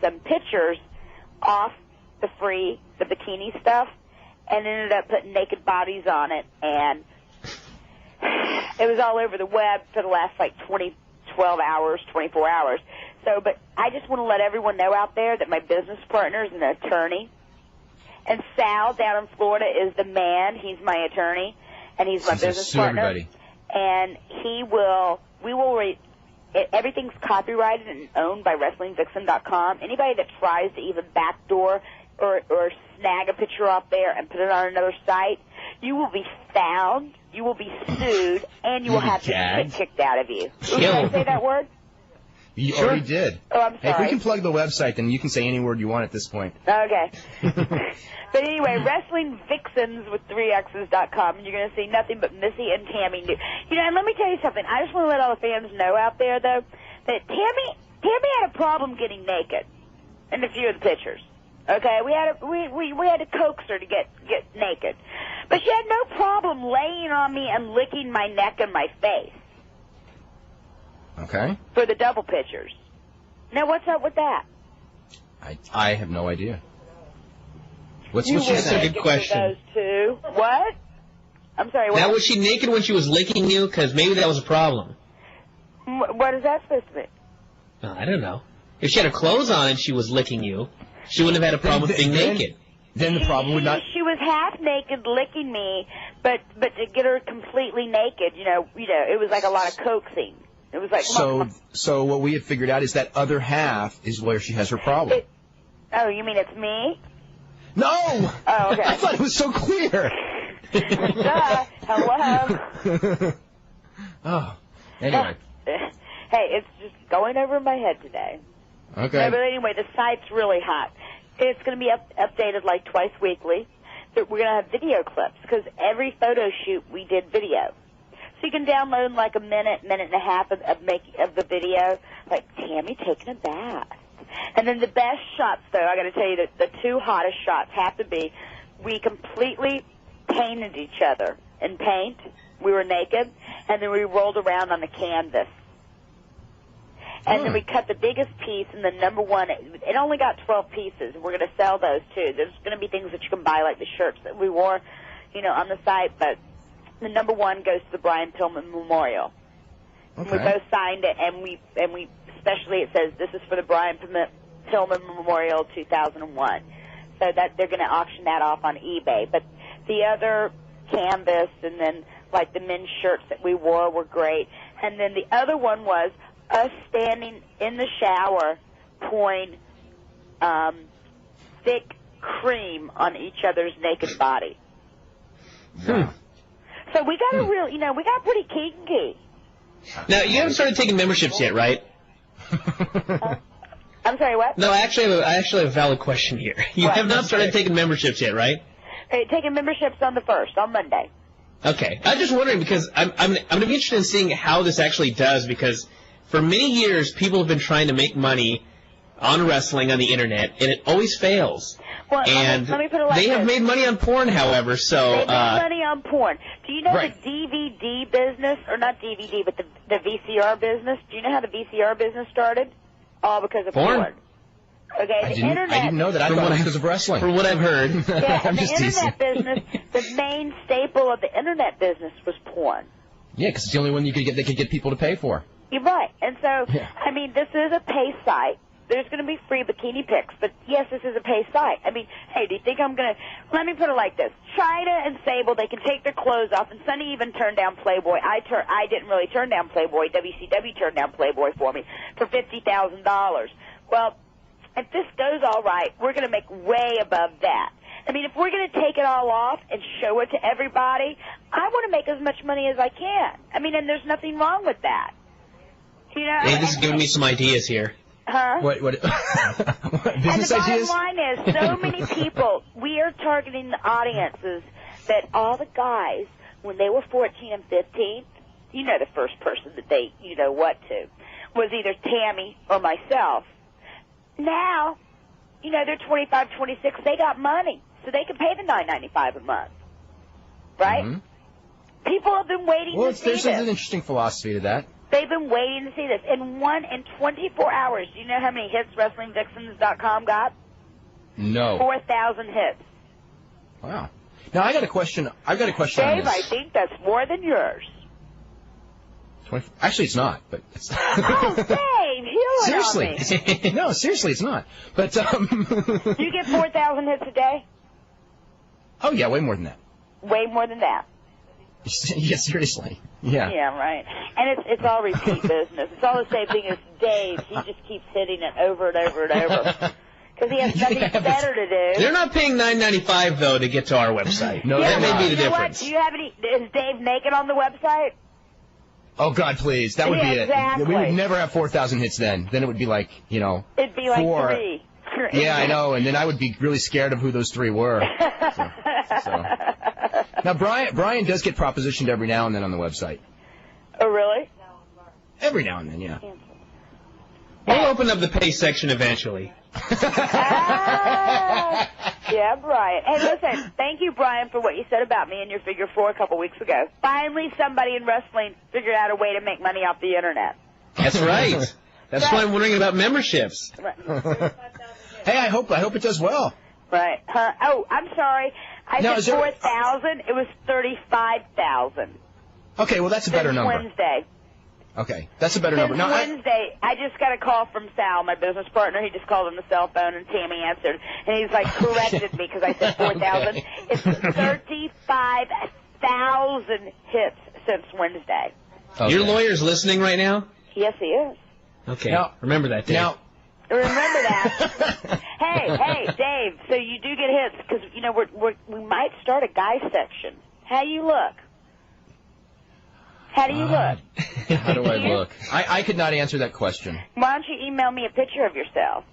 some pictures off the bikini stuff and ended up putting naked bodies on it, and it was all over the web for the last, 12 hours, 24 hours. So, but I just want to let everyone know out there that my business partner is an attorney, and Sal down in Florida is the man. He's my attorney, and he's my business partner. Everybody. And everything's copyrighted and owned by WrestlingVixen.com. Anybody that tries to even backdoor or snag a picture off there and put it on another site, you will be found, you will be sued, and you will have to get kicked out of you. Did I say that word? You already did. Oh, I'm sorry. Hey, if we can plug the website, then you can say any word you want at this point. Okay. But anyway, Wrestling Vixens with 3X's.com, and you're going to see nothing but Missy and Tammy. And let me tell you something. I just want to let all the fans know out there, though, that Tammy had a problem getting naked in a few of the pictures. Okay, we had to coax her to get naked, but she had no problem laying on me and licking my neck and my face. Okay. For the double pictures. Now, what's up with that? I have no idea. What's she saying? That's a good question. Those two. What? I'm sorry, what? Now, was she naked when she was licking you? Because maybe that was a problem. What is that supposed to be? I don't know. If she had her clothes on and she was licking you, she wouldn't have had a problem with being naked. Then the problem would not... She was half naked licking me, but to get her completely naked, it was like a lot of coaxing. It was like... So what we have figured out is that other half is where she has her problem. Oh, you mean it's me? No! Oh, okay. I thought it was so clear. Duh. Hello. Oh. Anyway. Hey, it's just going over my head today. Okay. No, but anyway, the site's really hot. It's going to be updated twice weekly. So we're going to have video clips because every photo shoot we did video. So you can download a minute and a half of the video, like Tammy taking a bath. And then the best shots, though, I got to tell you that the 2 hottest shots have to be, we completely painted each other in paint. We were naked, and then we rolled around on the canvas. And then we cut the biggest piece, and the number one, it only got 12 pieces. We're going to sell those, too. There's going to be things that you can buy, like the shirts that we wore, on the site, but the number one goes to the Brian Pillman Memorial. Okay. We both signed it, and we especially it says this is for the Brian Pillman Memorial 2001. So that they're going to auction that off on eBay. But the other canvas and then the men's shirts that we wore were great. And then the other one was us standing in the shower pouring thick cream on each other's naked body. So we got we got pretty kinky. Now, you haven't started taking memberships yet, right? I'm sorry, what? No, I actually have a valid question here. You have not started taking memberships yet, right? Taking memberships on the 1st, on Monday. Okay. I'm just wondering because I'm going to be interested in seeing how this actually does because for many years people have been trying to make money on wrestling on the internet and it always fails. Well, and let me put it like they have this. made money on porn, however, so... They make money on porn. Do you know the DVD business, or not DVD, but the VCR business? Do you know how the VCR business started? All because of porn. Okay, I didn't know that. I thought it was because of wrestling. From what I've heard. Yeah, I'm the just internet business, the main staple of the internet business was porn. Yeah, because it's the only one they could get people to pay for. You're right. And so, I mean, this is a pay site. there's going to be free bikini pics, but yes, this is a pay site. I mean, hey, do you think I'm going to, let me put it like this. China and Sable, they can take their clothes off, and Sonny even turned down Playboy. I didn't really turn down Playboy. WCW turned down Playboy for me for $50,000. Well, if this goes all right, we're going to make way above that. I mean, if we're going to take it all off and show it to everybody, I want to make as much money as I can. I mean, and there's nothing wrong with that. You know? Hey, this is giving me some ideas here. Huh? What business and the ideas? bottom line is, so many people, we are targeting the audiences that all the guys, when they were 14 and 15, you know the first person that they, you know what to, was either Tammy or myself. Now, you know, they're 25, 26, they got money, so they can pay the $9.95 a month. Right? Mm-hmm. People have been waiting to see this. There's an interesting philosophy to that. They've been waiting to see this. In 24 hours, do you know how many hits WrestlingVixens.com got? No. 4,000 hits. Wow. Now, I got a question. I've got a question on Dave, this. I think that's more than yours. Actually, it's not. But it's Oh, Dave, heal seriously. on me. No, seriously, it's not. But You get 4,000 hits a day? Oh yeah, way more than that. Way more than that. Yeah, seriously. Yeah. Yeah, right. And it's all repeat business. It's all the same thing as Dave. He just keeps hitting it over and over and over. Because he has nothing better to do. They're not paying $9.95 though to get to our website. No, that they're may be not. the You know what? difference. Do you have any? Is Dave naked on the website? Oh God, please. That would Yeah, be exactly. it. We would never have 4,000 hits then. Then it would be like, you know. It'd be like 4. 3. Yeah, I know. And then I would be really scared of who those 3 were. So. Now, Brian does get propositioned every now and then on the website. Oh, really? Every now and then, yeah. We'll open up the pay section eventually. Yeah, Brian. Hey, listen, thank you, Brian, for what you said about me and your figure 4 a couple weeks ago. Finally, somebody in wrestling figured out a way to make money off the internet. That's right. That's why I'm wondering about memberships. Right. Hey, I hope it does well. Right. Oh, I'm sorry. I No, said is there- 4,000. It was 35,000. Okay, well, that's a better Since number. Wednesday. Okay, that's a better Since number. Now, Wednesday, I just got a call from Sal, my business partner. He just called on the cell phone, and Tammy answered. And he's like, corrected me because I said 4,000. Okay. It's 35,000 hits since Wednesday. Okay. Your lawyer's listening right now? Yes, he is. Okay. Now- Remember that, Dave. Now, Remember that. Hey, Dave, so you do get hits because, you know, we might start a guy section. How you look? How do you look? how do I look? I could not answer that question. Why don't you email me a picture of yourself?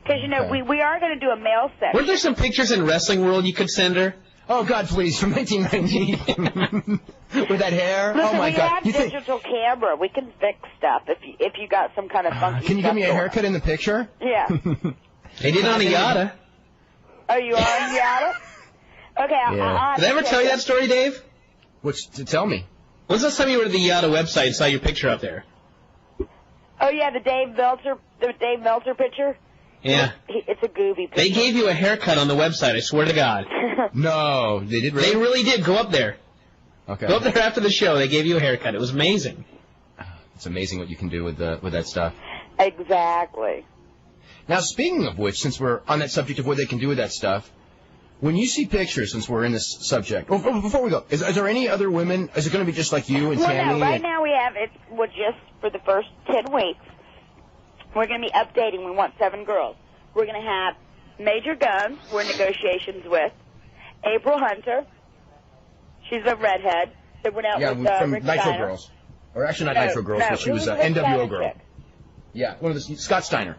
Because, you know, Okay. we are going to do a male section. Weren't there some pictures in Wrestling World you could send her? Oh God, please, from 1990 with that hair. Listen, Oh my we God! have You think? digital camera. We can fix stuff if you got some kind of funky Can you stuff give me a going. haircut in the picture? Yeah. They did on a Yada. Oh, you are? You got it? Okay. Yeah. Did I ever tell you that story, Dave? What's to tell me? When's the last time you were to the Yada website and saw your picture up there? Oh, yeah, the Dave Meltzer picture? Yeah. It's a goofy picture. They gave you a haircut on the website, I swear to God. No, they did. They really did. Go up there. Okay. Go up there after the show. They gave you a haircut. It was amazing. It's amazing what you can do with that stuff. Exactly. Now, speaking of which, since we're on that subject of what they can do with that stuff, when you see pictures, since we're in this subject, before we go, is there any other women? Is it going to be just like you and Well, Tammy? no, right now we're just for the first 10 weeks, we're going to be updating. We want 7 girls. We're going to have Major Guns, we're in negotiations with, April Hunter, she's a redhead, that went out Yeah, with from Rick Nitro Steiner. Girls. Or actually not Nitro Girls, but she was an Rick NWO Steiner girl. chick. Yeah, one of the Scott Steiner.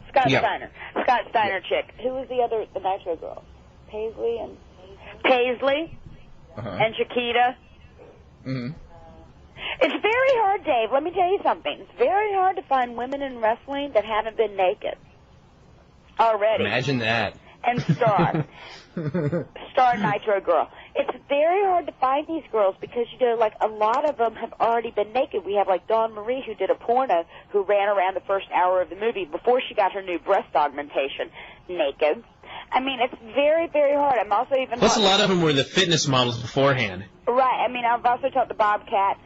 Scott Yeah. Steiner. Scott Steiner chick. Who was the Nitro girl? Paisley and Chiquita. Mm-hmm. It's very hard, Dave. Let me tell you something. It's very hard to find women in wrestling that haven't been naked already. Imagine that. And Star. Star Nitro girl. It's very hard to find these girls because, you know, like a lot of them have already been naked. We have like Dawn Marie who did a porno who ran around the first hour of the movie before she got her new breast augmentation naked. I mean, it's very, very hard. I'm also even... Plus, a lot of them were the fitness models beforehand. Right. I mean, I've also talked to Bobcat.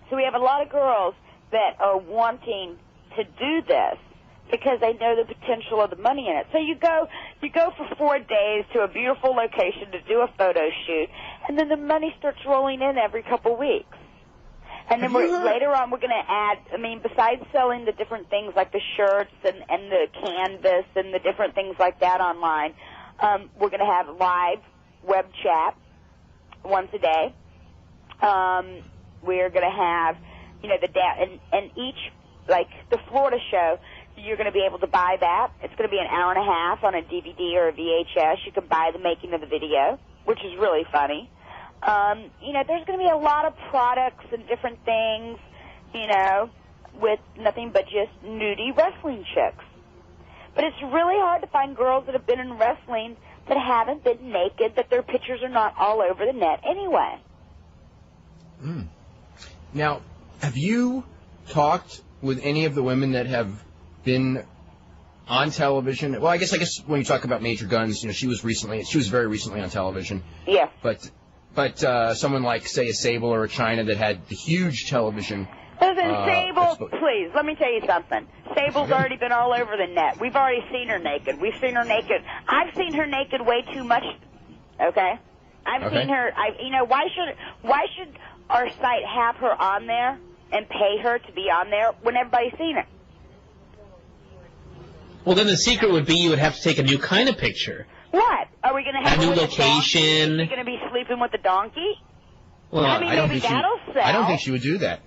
So we have a lot of girls that are wanting to do this because they know the potential of the money in it. So you go for 4 days to a beautiful location to do a photo shoot, and then the money starts rolling in every couple weeks. And then later on we're going to add, I mean, besides selling the different things like the shirts and the canvas and the different things like that online, we're going to have live web chat once a day. We're going to have, you know, and each, like the Florida show, you're going to be able to buy that. It's going to be an hour and a half on a DVD or a VHS. You can buy the making of the video, which is really funny. You know, there's going to be a lot of products and different things, you know, with nothing but just nudie wrestling chicks. But it's really hard to find girls that have been in wrestling that haven't been naked, that their pictures are not all over the net anyway. Mm. Now, have you talked with any of the women that have been on television? Well, I guess when you talk about Major Guns, you know, she was very recently on television. Yeah. But someone like, say, a Sable or a China that had the huge television. Listen, Sable, please, let me tell you something. Sable's already been all over the net. We've already seen her naked. We've seen her naked. I've seen her naked way too much. Okay? I've seen her. You know, why should our site have her on there and pay her to be on there when everybody's seen her? Well, then the secret would be you would have to take a new kind of picture. What? Are we going to have a new her with location? Are you going to be sleeping with a donkey? Well, I mean, maybe that'll sell. I don't think she would do that.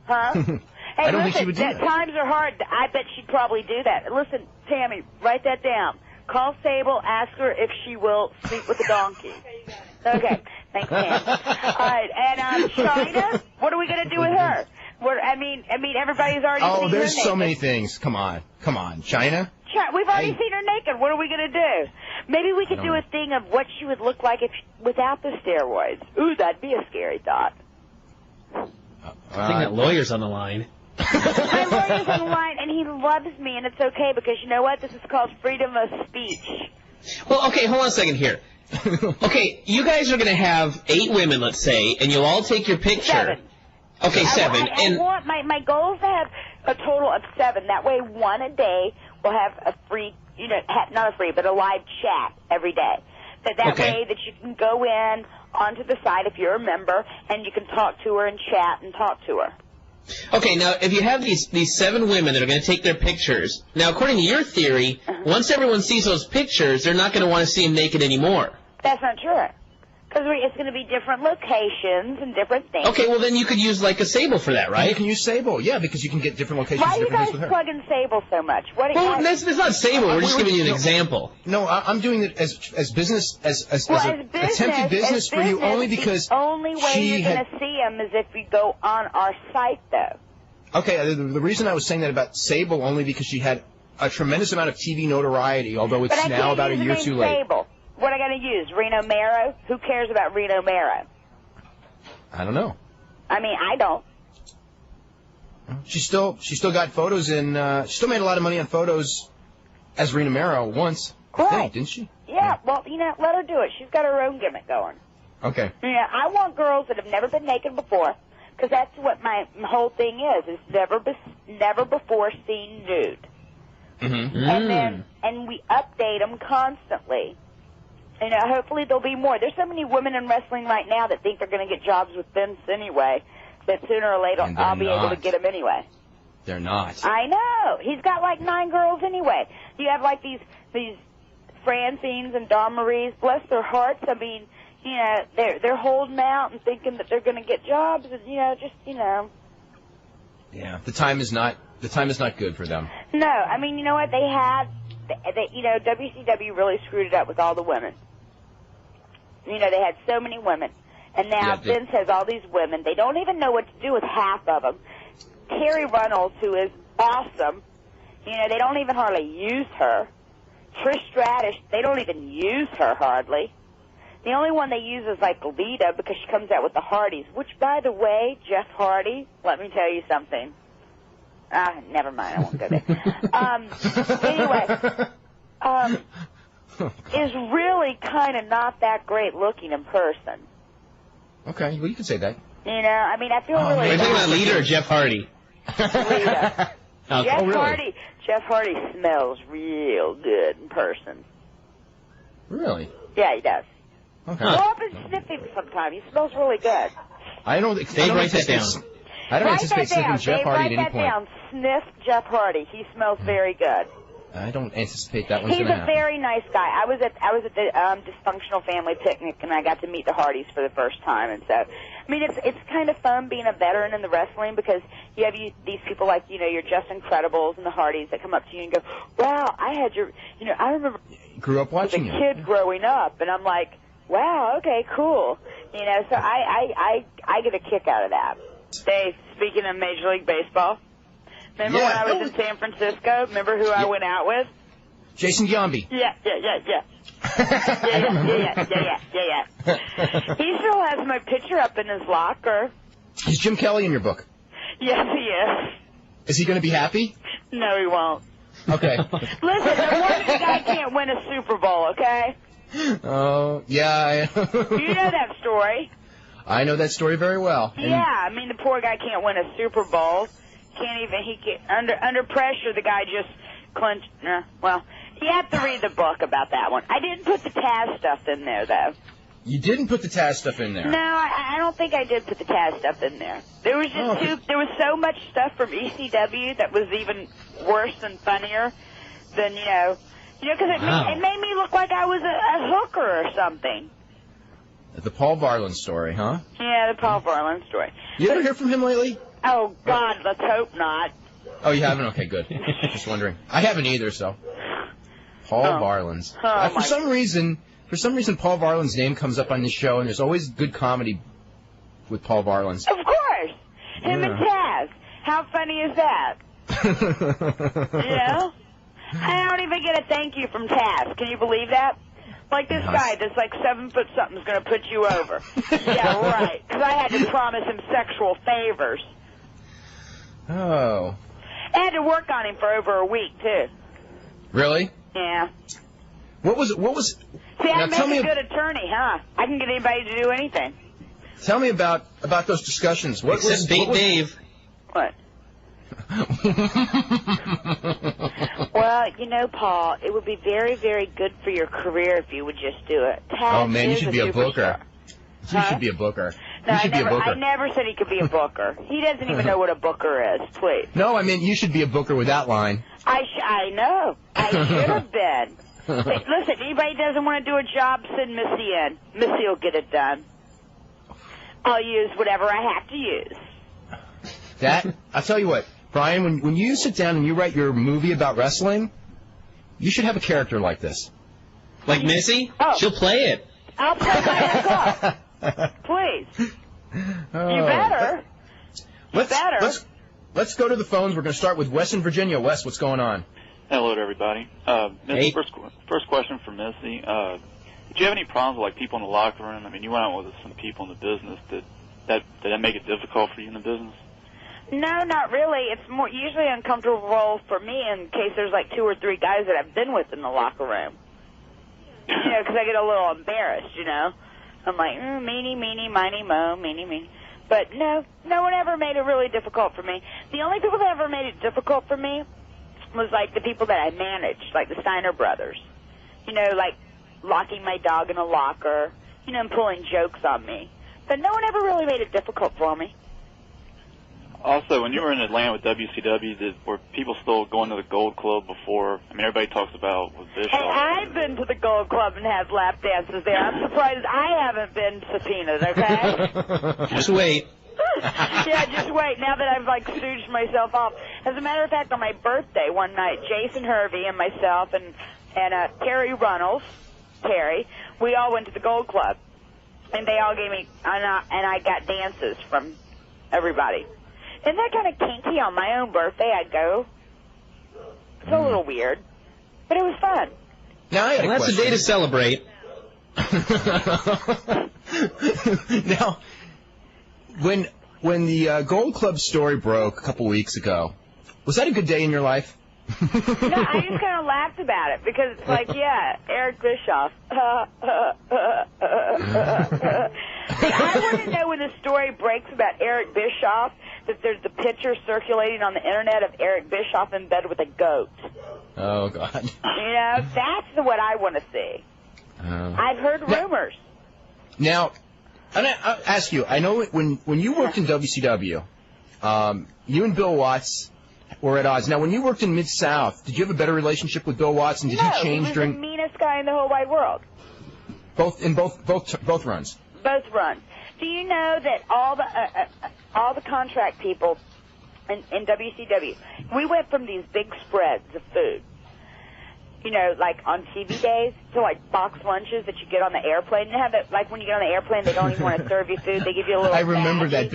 Huh? Hey, I don't think she would do that. Times are hard. I bet she'd probably do that. Listen, Tammy, write that down. Call Sable, ask her if she will sleep with a donkey. Okay. Thanks, Tammy. All right, and China, what are we going to do with her? I mean, everybody's already seen her naked. There's so many things. Come on. China? We've already seen her naked. What are we going to do? Maybe we could do a thing of what she would look like without the steroids. Ooh, that'd be a scary thought. I think that lawyer's on the line. My lawyer's on the line, and he loves me, and it's okay because you know what? This is called freedom of speech. Well, okay, hold on a second here. Okay, you guys are going to have 8 women, let's say, and you'll all take your picture. 7. Okay, 7. I want my goal is to have a total of 7. That way, one a day will have a free, you know, not a free, but a live chat every day. That way that you can go in onto the site if you're a member, and you can talk to her and chat and talk to her. Okay, now, if you have these 7 women that are going to take their pictures, now, according to your theory, once everyone sees those pictures, they're not going to want to see them naked anymore. That's not true. Because it's going to be different locations and different things. Okay, well, then you could use, like, a Sable for that, right? You can use Sable, yeah, because you can get different locations. Why are you guys plugging Sable so much? That's not Sable. We're just giving you an example. No, I'm doing it as business, as attempted business for you only because the only way you're going to see them is if you go on our site, though. Okay, the reason I was saying that about Sable only because she had a tremendous amount of TV notoriety, although it's now about a year too late. Sable. What I got to use? Reno Maro? Who cares about Reno Maro? I don't know. I mean, I don't. She still got photos in. She still made a lot of money on photos as Reno Maro once. Right. I think, didn't she? Yeah. Well, you know, let her do it. She's got her own gimmick going. Okay. Yeah, I want girls that have never been naked before, because that's what my whole thing is never before seen nude. Mm-hmm. And we update them constantly. You know, hopefully there'll be more. There's so many women in wrestling right now that think they're going to get jobs with Vince anyway, that sooner or later I'll be able to get them anyway. They're not. I know. He's got like 9 girls anyway. You have like these Francines and Dawn Maries, bless their hearts. I mean, you know, they're holding out and thinking that they're going to get jobs, and Yeah, the time is not good for them. No, I mean, you know what WCW really screwed it up with all the women. You know, they had so many women, and now Vince has all these women. They don't even know what to do with half of them. Terry Runnels, who is awesome, you know, they don't even hardly use her. Trish Stratus, they don't even use her hardly. The only one they use is like Lita because she comes out with the Hardys, which, by the way, Jeff Hardy, let me tell you something. Never mind, I won't go there. Anyway, is really kind of not that great looking in person. Okay, well, you can say that. You know, I mean, I feel really... Are you talking about Lita or Jeff Hardy? Lita. Okay. Jeff Oh, really? Jeff Hardy smells real good in person. Really? Yeah, he does. Okay. Go up and sniff him sometime. He smells really good. I don't. Dave, write that down. I don't Write anticipate that down. sniffing Jeff Dave, Hardy write at any that point. down. Sniff Jeff Hardy. He smells very good. I don't anticipate that one's He's going to a happen. very nice guy. I was at the dysfunctional family picnic, and I got to meet the Hardys for the first time. And so, I mean, it's kind of fun being a veteran in the wrestling because you have these people like your Just Incredibles and the Hardys that come up to you and go, "Wow, I had your," I remember Grew up watching as a you. kid growing up, and I'm like, "Wow, okay, cool." So I get a kick out of that. Dave, speaking of Major League Baseball. Remember when I was in San Francisco? Remember who I went out with? Jason Giambi. Yeah. Yeah. He still has my picture up in his locker. Is Jim Kelly in your book? Yes, he is. Is he going to be happy? No, he won't. Okay. Listen, the one guy can't win a Super Bowl, okay? Oh, yeah. You know that story. I know that story very well. And Yeah, I mean, the poor guy can't win a Super Bowl. Under pressure, the guy just clenched. Well, you have to read the book about that one. I didn't put the Taz stuff in there, though. You didn't put the Taz stuff in there. No, I don't think I did put the Taz stuff in there. There was just there was so much stuff from ECW that was even worse and funnier than because it made me look like I was a hooker or something. The Paul Varlin story, huh? Yeah, the Paul Varlin story. You ever hear from him lately? Oh God, let's hope not. Oh, you haven't? Okay, good. Just wondering. I haven't either, so. Paul Varlin's. For some reason, Paul Varlin's name comes up on this show, and there's always good comedy with Paul Varlin's. Of course. Him and Taz. How funny is that? I don't even get a thank you from Taz. Can you believe that? Like this guy that's like 7 foot something's going to put you over. Yeah, right. Because I had to promise him sexual favors. Oh. I had to work on him for over a week, too. Really? Yeah. What was? See, I make a good attorney, huh? I can get anybody to do anything. Tell me about those discussions. Except Dave. What? Well, Paul, it would be very, very good for your career if you would just do it. Taz oh, man, you should be a booker. You should be a booker. No, you should be a booker. I never said he could be a booker. He doesn't even know what a booker is, please. No, I mean, you should be a booker with that line. I know. I should have been. Hey, listen, anybody doesn't want to do a job, send Missy in. Missy will get it done. I'll use whatever I have to use. I'll tell you what, Brian, when you sit down and you write your movie about wrestling, you should have a character like this. Like Missy? Oh. She'll play it. I'll play my ass off. Please. You better. Let's go to the phones. We're going to start with Wes in Virginia. Wes, what's going on? Hello to everybody. Missy, first question for Missy. Did you have any problems with people in the locker room? I mean, you went out with some people in the business. Did that make it difficult for you in the business? No, not really. It's more usually uncomfortable for me in case there's 2 or 3 guys that I've been with in the locker room. Because I get a little embarrassed, I'm like, meanie, miny, mo, meanie. But no one ever made it really difficult for me. The only people that ever made it difficult for me was the people that I managed, like the Steiner brothers. Locking my dog in a locker, and pulling jokes on me. But no one ever really made it difficult for me. Also, when you were in Atlanta with WCW, were people still going to the Gold Club before? I mean, everybody talks about with Bischoff. Hey, I've been to the Gold Club and had lap dances there. I'm surprised I haven't been subpoenaed, okay? Just wait. Yeah, just wait. Now that I've stooged myself off. As a matter of fact, on my birthday one night, Jason Hervey and myself and Terry Runnels, we all went to the Gold Club. And they all gave me, and I got dances from everybody. Isn't that kind of kinky on my own birthday? I'd go. It's a little weird, but it was fun. Now I had that's a day to celebrate. Now, when the Gold Club story broke a couple weeks ago, was that a good day in your life? No, I just kind of laughed about it because it's Eric Bischoff. I want to know when the story breaks about Eric Bischoff that there's the picture circulating on the internet of Eric Bischoff in bed with a goat. Oh, God. That's what I want to see. I've heard rumors. Now, I'll ask you, I know when you worked in WCW, you and Bill Watts were at odds. Now, when you worked in Mid-South, did you have a better relationship with Bill Watts, and did he change he was the meanest guy in the whole wide world. Both runs? Both runs. Do you know that all the contract people in WCW, we went from these big spreads of food, like on TV days, to like box lunches that you get on the airplane. You have that, like when you get on the airplane, they don't even want to serve you food. They give you a little. I remember that.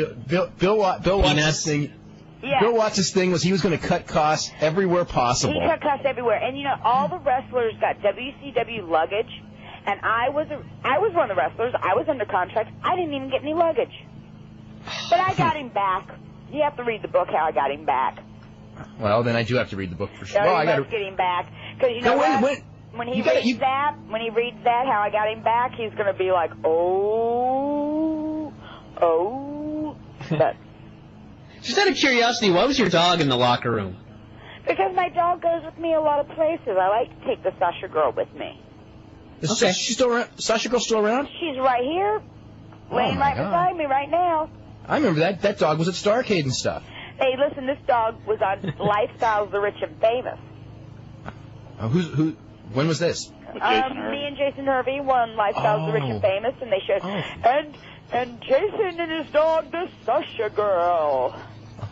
Bill Watts' thing. Yeah. Bill Watts' thing was he was going to cut costs everywhere possible. He cut costs everywhere, and all the wrestlers got WCW luggage, and I was one of the wrestlers. I was under contract. I didn't even get any luggage, but I got him back. You have to read the book how I got him back. Well, then I do have to read the book for sure. No, I got to get him back because when he reads that how I got him back, he's going to be like, oh. But just out of curiosity, why was your dog in the locker room? Because my dog goes with me a lot of places. I like to take the Sasha girl with me. Is she still around? Sasha girl still around? She's right here, laying right beside me right now. I remember that. That dog was at Starrcade and stuff. Hey, listen, this dog was on Lifestyles of the Rich and Famous. Who? When was this? Me and Jason Hervey won Lifestyles of the Rich and Famous, and they showed and Jason and his dog, the Sasha girl.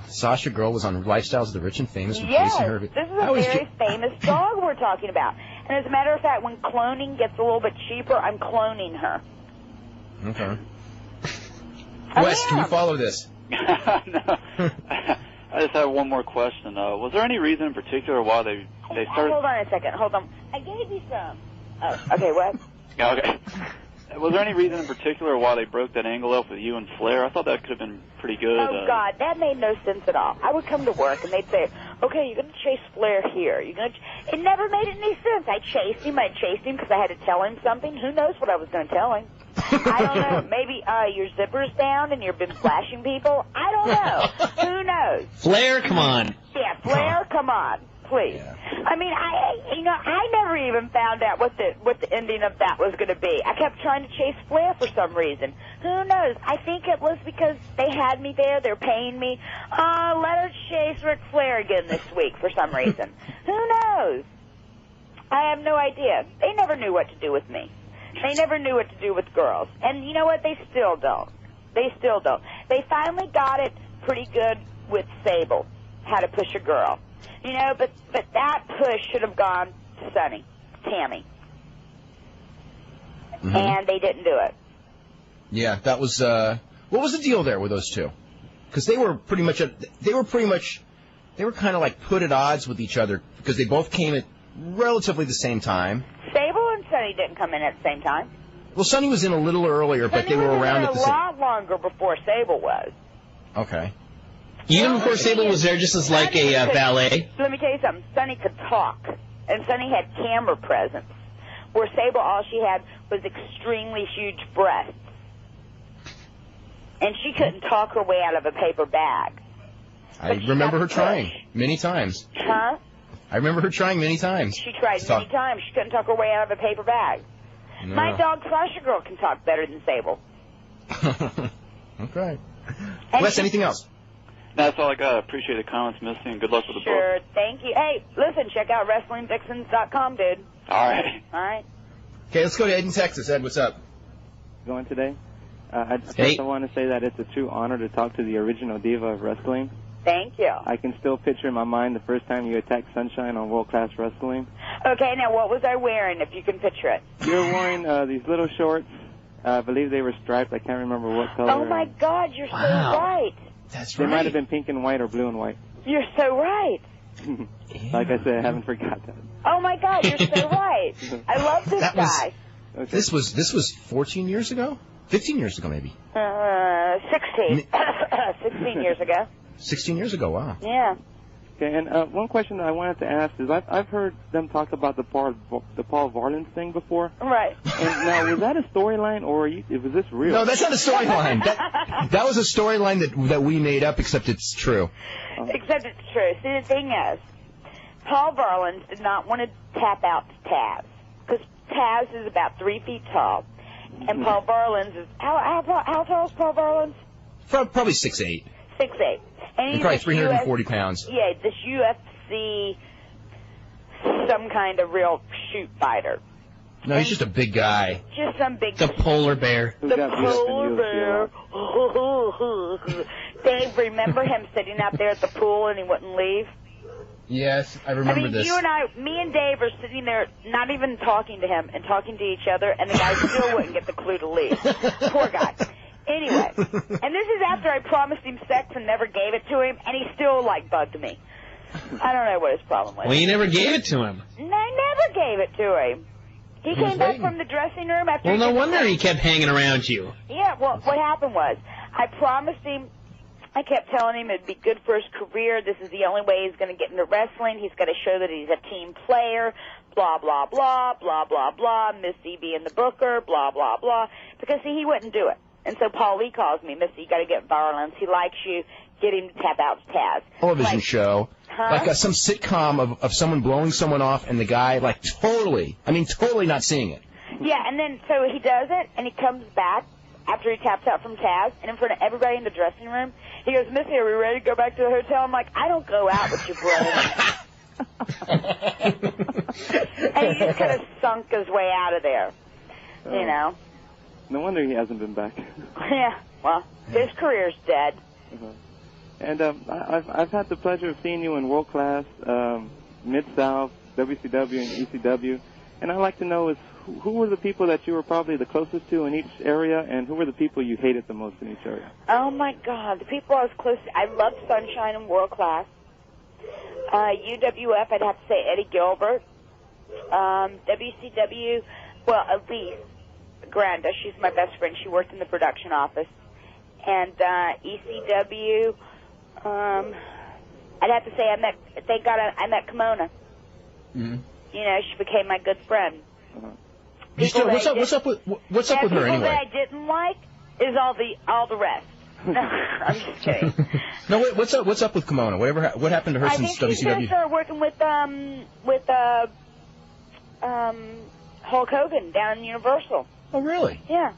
Sasha girl was on Lifestyles of the Rich and Famous with Yes, Jason Hervey. This is a very famous dog we're talking about. And as a matter of fact, when cloning gets a little bit cheaper, I'm cloning her. Okay. Wes, can you follow this? No. I just have one more question. Was there any reason in particular why they started... Hold on a second. Hold on. I gave you some. Oh, okay, what? Okay. Was there any reason in particular why they broke that angle up with you and Flair? I thought that could have been pretty good. Oh, God, that made no sense at all. I would come to work, and they'd say, okay, you're going to chase Flair here. It never made any sense. I chased him because I had to tell him something. Who knows what I was going to tell him? I don't know. Maybe your zipper's down and you've been flashing people. I don't know. Who knows? Flair, come on. Yeah, Flair, come on. Please. Yeah. I mean, I never even found out what the ending of that was going to be. I kept trying to chase Flair for some reason. Who knows? I think it was because they had me there. They're paying me. Let her chase Ric Flair again this week for some reason. Who knows? I have no idea. They never knew what to do with me. They never knew what to do with girls. And you know what? They still don't. They finally got it pretty good with Sable, how to push a girl. But that push should have gone to Tammy. Mm-hmm. And they didn't do it. Yeah, that was, what was the deal there with those two? Because they were kind of like put at odds with each other because they both came at relatively the same time. Sable and Sonny didn't come in at the same time. Well, Sonny was in a little earlier, but they were around at the same time. A lot longer before Sable was. Okay. Even before Sable was there, just as like a valet. Let me tell you something. Sonny could talk, and Sonny had camera presence. Where Sable, all she had was extremely huge breasts, and she couldn't talk her way out of a paper bag. I remember her trying many times. Huh? I remember her trying many times. She tried many times. She couldn't talk her way out of a paper bag. No. My dog Sasha Girl can talk better than Sable. Okay. Wes, anything else? No, that's all I got. I appreciate the comments, Missy, and good luck with the book. Sure, thank you. Hey, listen, check out WrestlingVixens.com, dude. All right. All right. Okay, let's go to Ed in Texas. Ed, what's up? Going today? I want to say that it's a true honor to talk to the original diva of wrestling. Thank you. I can still picture in my mind the first time you attacked Sunshine on World Class Wrestling. Okay, now what was I wearing, if you can picture it? You were wearing these little shorts. I believe they were striped. I can't remember what color. Oh, my God, you're so right. That's right. They might have been pink and white or blue and white. You're so right. Like I said, I haven't forgot that. Oh, my God, you're so right. I love this guy. Okay. This was 14 years ago? 15 years ago, maybe. 16. 16 years ago. 16 years ago, wow. Yeah. Okay, and one question that I wanted to ask is I've heard them talk about the Paul Varlin thing before. Right. And now, was that a storyline, or was this real? No, that's not a storyline. That was a storyline that we made up, except it's true. Except it's true. See, the thing is, Paul Varlin did not want to tap out to Taz, because Taz is about 3 feet tall, and Paul Varlin's is how tall is Paul Varlin's? Probably 6'8". 6'8". And probably 340 pounds. Yeah, this UFC, some kind of real shoot fighter. No, he's just a big guy. Just some big... The polar bear. The polar bear. Dave, remember him sitting out there at the pool and he wouldn't leave? Yes, I remember this. You and me and Dave are sitting there not even talking to him and talking to each other, and the guy still wouldn't get the clue to leave. Poor guy. Anyway, and this is after I promised him sex and never gave it to him, and he still, bugged me. I don't know what his problem was. Well, you never gave it to him. I never gave it to him. He came back from the dressing room after... Well, no wonder he kept hanging around you. Yeah, well, what happened was, I promised him, I kept telling him it'd be good for his career, this is the only way he's going to get into wrestling, he's got to show that he's a team player, blah, blah, blah, blah, blah, blah, Missy being the booker, blah, blah, blah, because, see, he wouldn't do it. And so Paul Lee calls me, Missy, you got to get Varlin. He likes you. Get him to tap out to Taz. Television show. Huh? Like some sitcom of someone blowing someone off and the guy, totally not seeing it. Yeah, and then so he does it, and he comes back after he taps out from Taz, and in front of everybody in the dressing room, he goes, Missy, are we ready to go back to the hotel? I'm like, I don't go out with you, bro. And he just kind of sunk his way out of there, you know. No wonder he hasn't been back. Yeah, well, his career's dead. And I've had the pleasure of seeing you in World Class, Mid-South, WCW, and ECW. And I'd like to know is who were the people that you were probably the closest to in each area, and who were the people you hated the most in each area? Oh, my God. The people I was close to, I loved Sunshine and World Class. UWF, I'd have to say Eddie Gilbert. WCW, well, Elise Granda, she's my best friend. She worked in the production office. And ECW, I'd have to say I met Kimona. Mm-hmm. You know, she became my good friend. What's up with her anyway? People that I didn't like is all the rest. No, I'm just kidding. No, wait, what's up with Kimona? What happened to her since WCW? I think she started working with Hulk Hogan down in Universal. Oh, really? Yeah.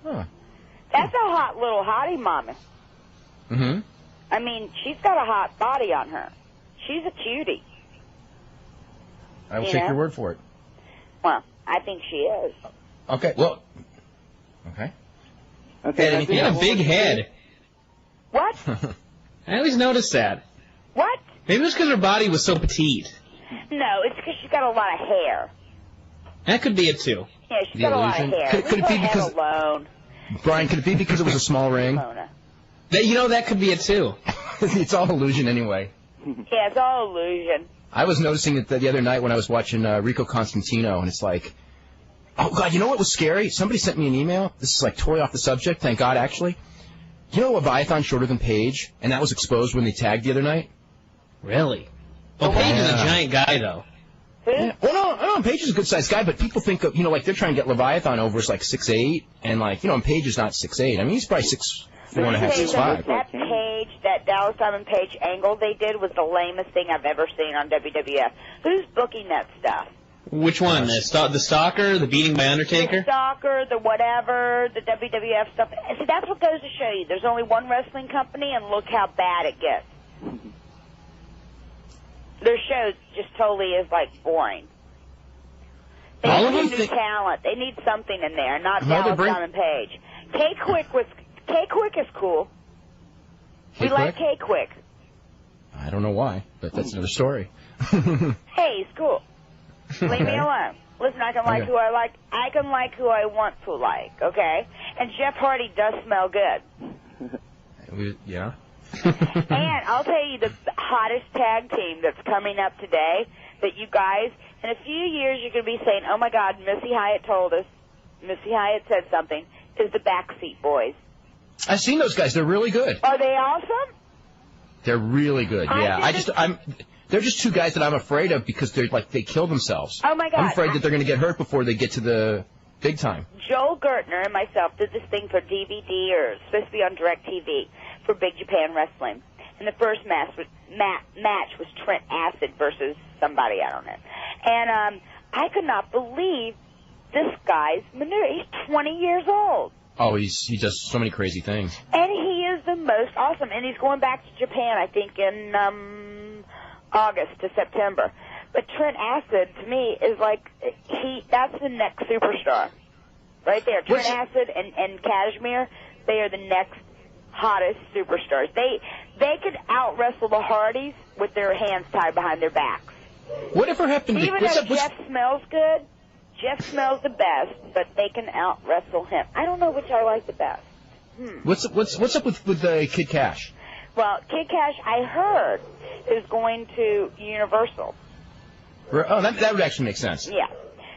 Huh. That's a hot little hottie, mama. Mm-hmm. I mean, she's got a hot body on her. She's a cutie. I will take your word for it. Well, I think she is. Okay, well... Okay. Okay. You have a big head. What? I always noticed that. What? Maybe it was because her body was so petite. No, it's because she's got a lot of hair. That could be it, too. Yeah, she's got a lot of hair. Could it be because... alone. Brian, could it be because it was a small ring? That could be it, too. It's all illusion anyway. Yeah, it's all illusion. I was noticing it the other night when I was watching Rico Constantino, and it's like, oh, God, you know what was scary? Somebody sent me an email. This is totally off the subject, thank God, actually. You know Leviathan shorter than Paige? And that was exposed when they tagged the other night? Really? Well, Paige is a giant guy, though. Yeah. Well, no, Paige is a good-sized guy, but people think of, they're trying to get Leviathan over as 6'8", and and Paige is not 6'8". I mean, he's probably 6'4", 6'5". That Paige, that Dallas Diamond Paige angle they did was the lamest thing I've ever seen on WWF. Who's booking that stuff? Which one? The Stalker? The Beating by Undertaker? The Stalker, the whatever, the WWF stuff. See, that's what goes to show you. There's only one wrestling company, and look how bad it gets. Their show just totally is, boring. They need new talent. They need something in there, not Dallas Diamond Page. K-Quick is cool. We like K-Quick. I don't know why, but that's another story. Hey, he's cool. Leave me alone. Listen, I can like who I like. I can like who I want to like, okay? And Jeff Hardy does smell good. Yeah. And I'll tell you the hottest tag team that's coming up today that you guys, in a few years, you're going to be saying, oh, my God, Missy Hyatt told us, Missy Hyatt said something, is the Backseat Boys. I've seen those guys. They're really good. Are they awesome? They're really good. Yeah, they're just two guys that I'm afraid of because they kill themselves. Oh my God! I'm afraid that they're going to get hurt before they get to the big time. Joel Gertner and myself did this thing for DVD, or it's supposed to be on DirecTV, for Big Japan Wrestling. And the first match was Trent Acid versus somebody, I don't know. And I could not believe this guy's maneuver. He's 20 years old. Oh, he does so many crazy things. And he is the most awesome. And he's going back to Japan, I think, in August to September. But Trent Acid, to me, is like, that's the next superstar. Right there. Trent Acid and Kashmir, they are the next hottest superstars. They could out-wrestle the Hardys with their hands tied behind their backs. Whatever happened to... Even though Jeff smells good, Jeff smells the best, but they can out-wrestle him. I don't know which I like the best. What's up with Kid Cash? Well, Kid Cash, I heard, is going to Universal. Oh, that would actually make sense. Yeah.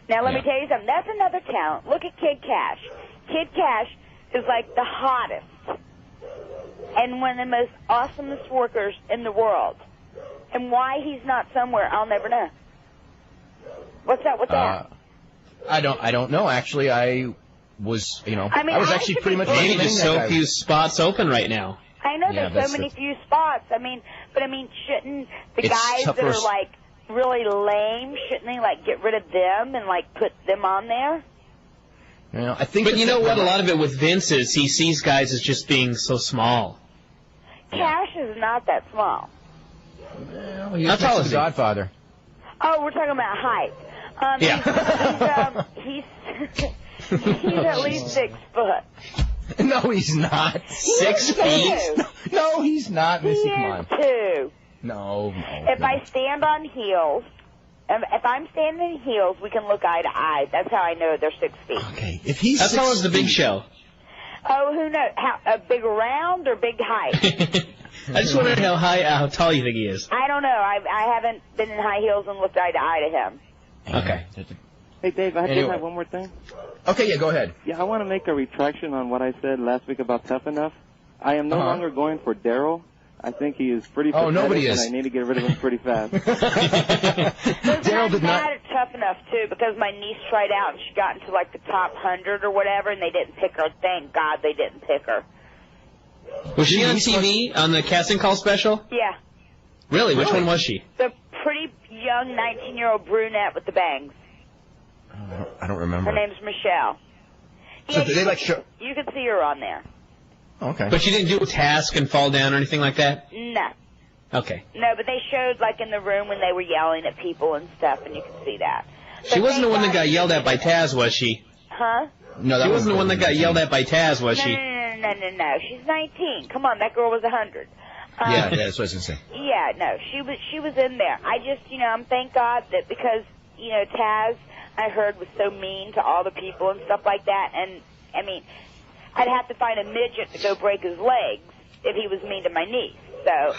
Now, let me tell you something. That's another talent. Look at Kid Cash. Kid Cash is like the hottest and one of the most awesomest workers in the world. And why he's not somewhere, I'll never know. What's that? I don't know. Actually, I was actually pretty much... Maybe there's so few spots open right now. I know there's so many few spots. But shouldn't the guys that are like really lame, shouldn't they like get rid of them and like put them on there? Yeah, I think. But you know what? A lot of it with Vince is he sees guys as just being so small. Cash is not that small. Well, how tall is the Godfather? Oh, we're talking about height. He's at least 6 foot. No, he's not. 6 feet? No, he's not, Missy. Come on. 2. No. If I stand on heels, if I'm standing in heels, we can look eye to eye. That's how I know they're 6 feet. Okay, if he's how tall is the Big Show? Oh, who knows? A big round or big height? I just wondered how tall you think he is. I don't know. I haven't been in high heels and looked eye to eye to him. Okay. Hey, Dave, I just have one more thing. Okay, yeah, go ahead. Yeah, I want to make a retraction on what I said last week about Tough Enough. I am no longer going for Daryl. I think he is pretty pathetic, nobody is. And I need to get rid of him pretty fast. Daryl did not. I'm Tough Enough, too, because my niece tried out and she got into, like, the top 100 or whatever, and they didn't pick her. Thank God they didn't pick her. Was she on TV on the casting call special? Yeah. Really? Which one was she? The pretty young 19-year-old brunette with the bangs. I don't remember. Her name's Michelle. So yeah, you can see her on there. Okay. But she didn't do a task and fall down or anything like that? No. Okay. No, but they showed, like, in the room when they were yelling at people and stuff, and you could see that. She wasn't the one that got yelled at by Taz, was she? Huh? No, she wasn't the one that got yelled at by Taz, was she? No. She's 19. Come on, that girl was 100. Yeah, that's what I was going to say. Yeah, no, she was in there. I just, thank God that because, Taz, I heard, was so mean to all the people and stuff like that, and, I'd have to find a midget to go break his legs if he was mean to my niece. So,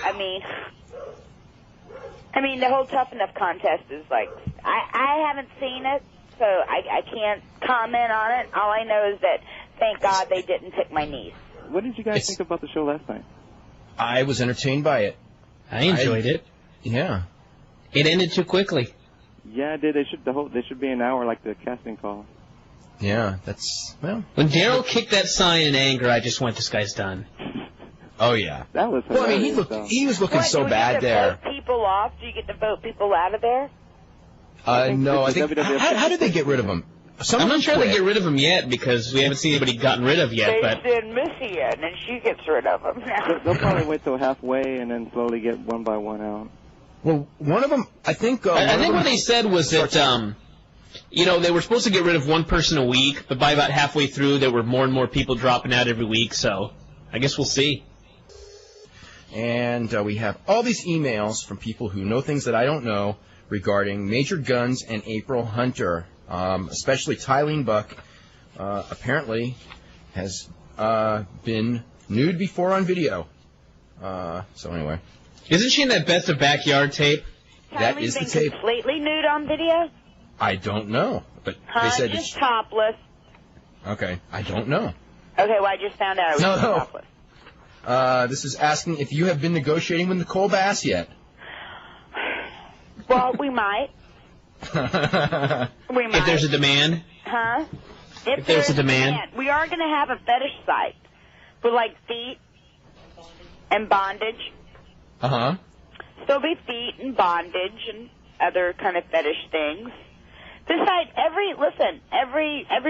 the whole Tough Enough contest is like, I haven't seen it, so I can't comment on it. All I know is that, thank God, they didn't pick my niece. What did you guys think about the show last night? I was entertained by it. I enjoyed it. Yeah. It ended too quickly. Yeah, it did. They should be an hour like the casting call. Yeah, when Daryl kicked that sign in anger, I just went, this guy's done. Oh, yeah. That was hilarious. He was looking so bad there. Do you get to vote people off? Do you get to vote people out of there? No, I think... How did they get rid of him? I'm not sure they get rid of him yet because we haven't seen anybody gotten rid of yet. They send Missy in, and she gets rid of him. They'll probably wait till halfway and then slowly get one by one out. Well, one of them, I think... I think what they said was that, they were supposed to get rid of one person a week, but by about halfway through, there were more and more people dropping out every week, so I guess we'll see. And we have all these emails from people who know things that I don't know regarding Major Guns and April Hunter. Especially Tylene Buck, apparently has been nude before on video. So anyway. Isn't she in that Best of Backyard tape? That is the tape. Completely nude on video? I don't know. But they said just topless. Okay, I don't know. Okay, well, I just found out I was topless. This is asking if you have been negotiating with Nicole Bass yet. Well, we might. We might. If there's a demand. Huh? If there's a demand. We are going to have a fetish site for, like, feet and bondage. Uh-huh. So there'll be feet and bondage and other kind of fetish things. This site, every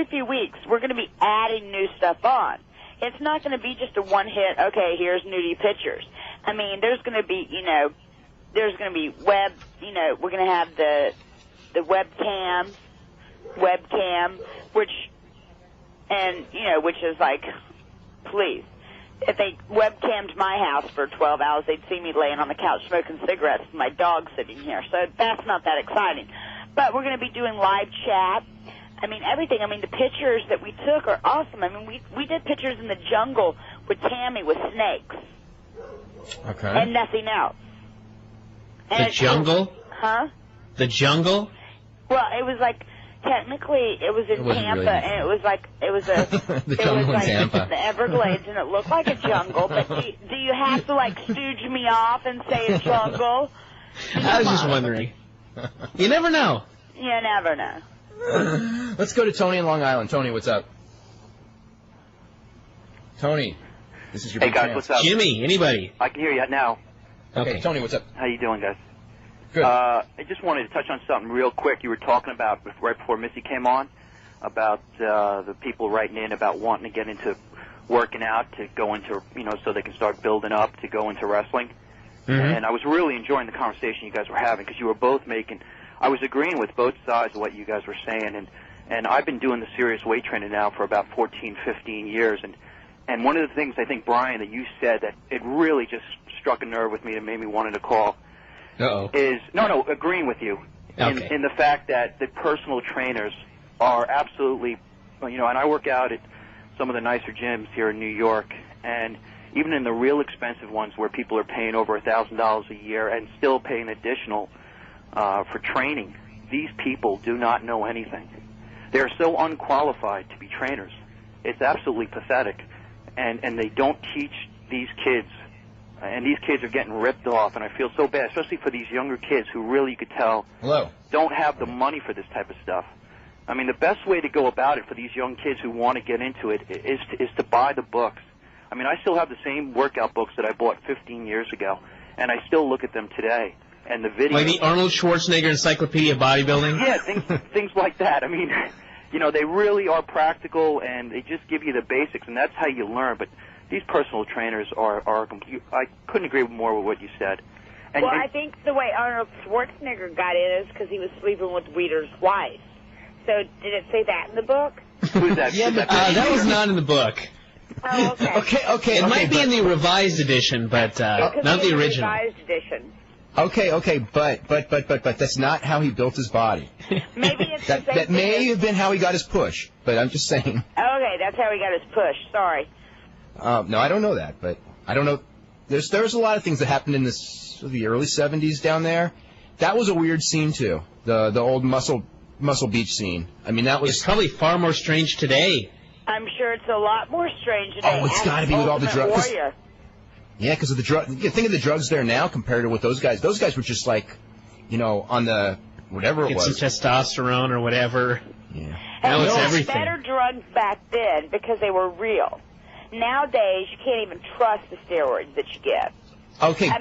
few weeks, we're going to be adding new stuff on. It's not going to be just a one-hit, okay, here's nudie pictures. I mean, there's going to be, there's going to be we're going to have the webcam, which is like, please. If they webcammed my house for 12 hours, they'd see me laying on the couch smoking cigarettes with my dog sitting here. So that's not that exciting. But we're going to be doing live chat. I mean, everything. I mean, the pictures that we took are awesome. I mean, we did pictures in the jungle with Tammy with snakes. Okay. And nothing else. The jungle? Huh? The jungle? Well, it was like, technically, it was in Tampa, really and it was like, the jungle in Tampa. The Everglades, and it looked like a jungle, but do you have to, like, stooge me off and say a jungle? I was just wondering. You never know. You never know. Let's go to Tony in Long Island. Tony, what's up? Tony, this is your Hey big guys, chance. what's up? Jimmy, anybody? I can hear you now. Okay, Tony, what's up? How you doing, guys? Good. I just wanted to touch on something real quick. You were talking about right before Missy came on about the people writing in about wanting to get into working out to go into so they can start building up to go into wrestling. Mm-hmm. And I was really enjoying the conversation you guys were having because you were both I was agreeing with both sides of what you guys were saying, and I've been doing the serious weight training now for about 14, 15 years, and one of the things I think, Brian, that you said that it really just struck a nerve with me and made me wanted to call is agreeing with you in the fact that the personal trainers are absolutely, and I work out at some of the nicer gyms here in New York, and even in the real expensive ones where people are paying over $1,000 a year and still paying additional for training, these people do not know anything. They're so unqualified to be trainers. It's absolutely pathetic. And they don't teach these kids. And these kids are getting ripped off, and I feel so bad, especially for these younger kids who really, you could tell, don't have the money for this type of stuff. I mean, the best way to go about it for these young kids who want to get into it is to buy the books. I mean, I still have the same workout books that I bought 15 years ago, and I still look at them today. And the video, like the Arnold Schwarzenegger Encyclopedia of Bodybuilding? Yeah, things like that. I mean, they really are practical, and they just give you the basics, and that's how you learn. But these personal trainers are complete. I couldn't agree more with what you said. And I think the way Arnold Schwarzenegger got in is because he was sleeping with Weeder's wife. So did it say that in the book? Who's that? Yeah, but that was not in the book. Oh, okay. It might be in the revised edition, but not the original. Revised edition. Okay, but that's not how he built his body. Maybe it's that may have been how he got his push, but I'm just saying. Okay, that's how he got his push. Sorry. No, I don't know that, but I don't know. There's a lot of things that happened in the early 70s down there. That was a weird scene too. The old Muscle Beach scene. I mean, that was. It's probably far more strange today. I'm sure it's a lot more strange today. Oh, it's got to be with all the drugs. Warrior. Yeah, because of the drug. Think of the drugs there now compared to what those guys. Those guys were just like, on the whatever it was. Get some testosterone or whatever. Yeah. Now it's had everything. Better drugs back then because they were real. Nowadays, you can't even trust the steroids that you get. Okay, I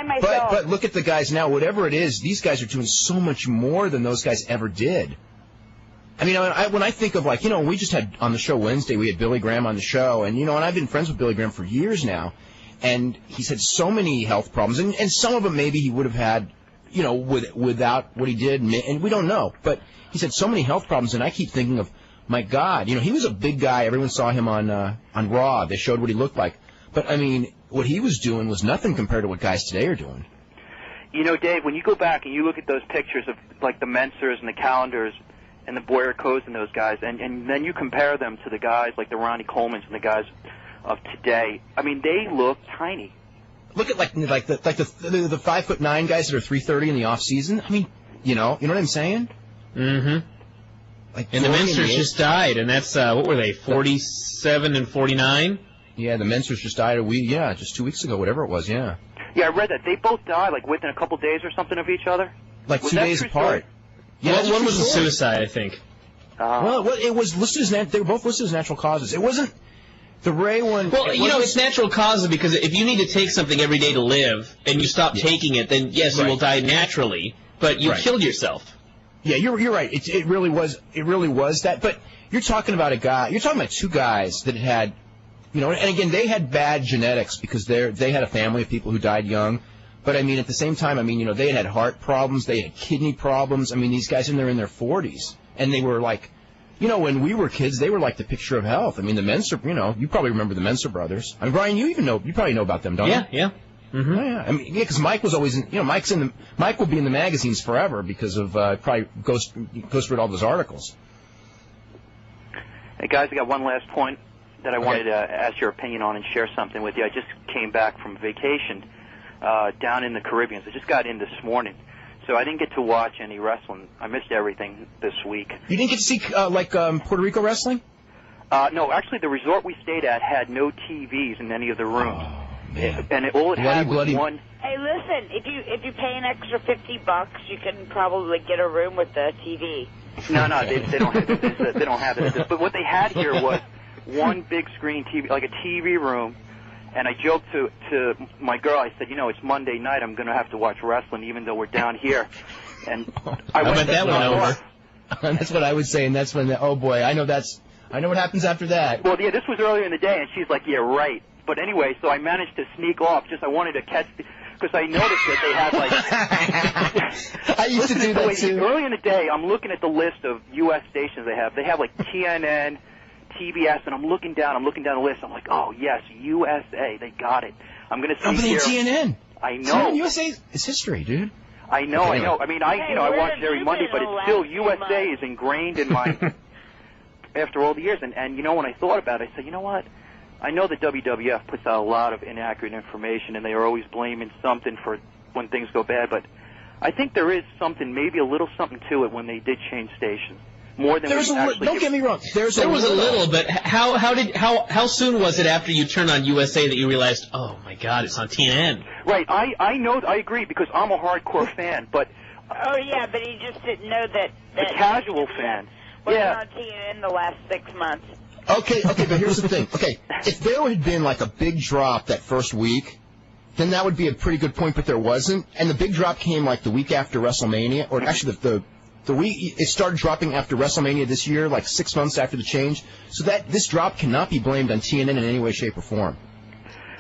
myself. But look at the guys now. Whatever it is, these guys are doing so much more than those guys ever did. I mean, when I think of we just had on the show Wednesday, we had Billy Graham on the show, and and I've been friends with Billy Graham for years now, and he's had so many health problems, and some of them maybe he would have had, without what he did, and we don't know, but he's had so many health problems, and I keep thinking of, my God, he was a big guy. Everyone saw him on Raw. They showed what he looked like, but I mean, what he was doing was nothing compared to what guys today are doing. Dave, when you go back and you look at those pictures of like the Mensers and the Calendars and the Boyer Coes and those guys, and then you compare them to the guys like the Ronnie Colemans and the guys of today. I mean, they look tiny. Look at the 5'9" guys that are 330 in the off season. I mean, you know what I'm saying? Mm-hmm. And the Mensers just died, and that's what were they, 47 and 49? Yeah, the Mensers just died just 2 weeks ago, whatever it was, yeah. Yeah, I read that. They both died, like, within a couple days or something of each other? Like Was 2 that days true apart. story? Yeah, one was a suicide, I think. Well, it was listed as they were both listed as natural causes. It wasn't the Ray one. Well, it's natural causes because if you need to take something every day to live and you stop taking it, then yes, you will die naturally, but you killed yourself. Yeah, you're right. It really was that. But you're talking about two guys that had, and again, they had bad genetics because they had a family of people who died young. But I mean, at the same time, I mean, they had heart problems, they had kidney problems. I mean, these guys in their 40s, and they were like, when we were kids, they were like the picture of health. I mean, the Menser, you probably remember the Menser brothers. I mean, Brian, you probably know about them, don't you? Yeah. Mm-hmm. Yeah. I mean, because Mike was always Mike will be in the magazines forever because of probably goes through all those articles. Hey guys, I got one last point that I wanted to ask your opinion on and share something with you. I just came back from vacation down in the Caribbean. I just got in this morning, so I didn't get to watch any wrestling. I missed everything this week. You didn't get to see Puerto Rico wrestling? No, actually, the resort we stayed at had no TVs in any of the rooms. And all it had was one. Hey, listen, if you pay an extra $50, you can probably get a room with a TV. No, they don't have it. They don't have it. But what they had here was one big screen TV, like a TV room. And I joked to my girl. I said, it's Monday night. I'm going to have to watch wrestling, even though we're down here. And I went that one over. That's what I would say, and that's when oh boy, I know what happens after that. Well, yeah, this was earlier in the day, and she's like, yeah, right. But anyway, so I managed to sneak off. I wanted to catch because I noticed that they had like. I used to do that too. Early in the day, I'm looking at the list of U.S. stations they have. They have like TNN, TBS, and I'm looking down the list. I'm like, oh yes, USA, they got it. I'm going to see here. TNN. I know. TNN USA is history, dude. I know. I mean, I watch it every Monday, but it's still USA is ingrained in my. After all the years, and when I thought about it, I said, you know what? I know the WWF puts out a lot of inaccurate information, and they are always blaming something for when things go bad, but I think there is something, maybe a little something to it when they did change stations. More than don't get me wrong. There was a little, but how soon was it after you turned on USA that you realized, oh my God, it's on TNN? Right, I know, I agree because I'm a hardcore fan, but oh yeah, but he just didn't know that the casual fan. Wasn't on TNN the last 6 months. Okay, but here's the thing. Okay, if there had been like a big drop that first week, then that would be a pretty good point, but there wasn't. And the big drop came like the week after WrestleMania, or actually the week it started dropping after WrestleMania this year, like 6 months after the change. So that this drop cannot be blamed on TNN in any way, shape, or form.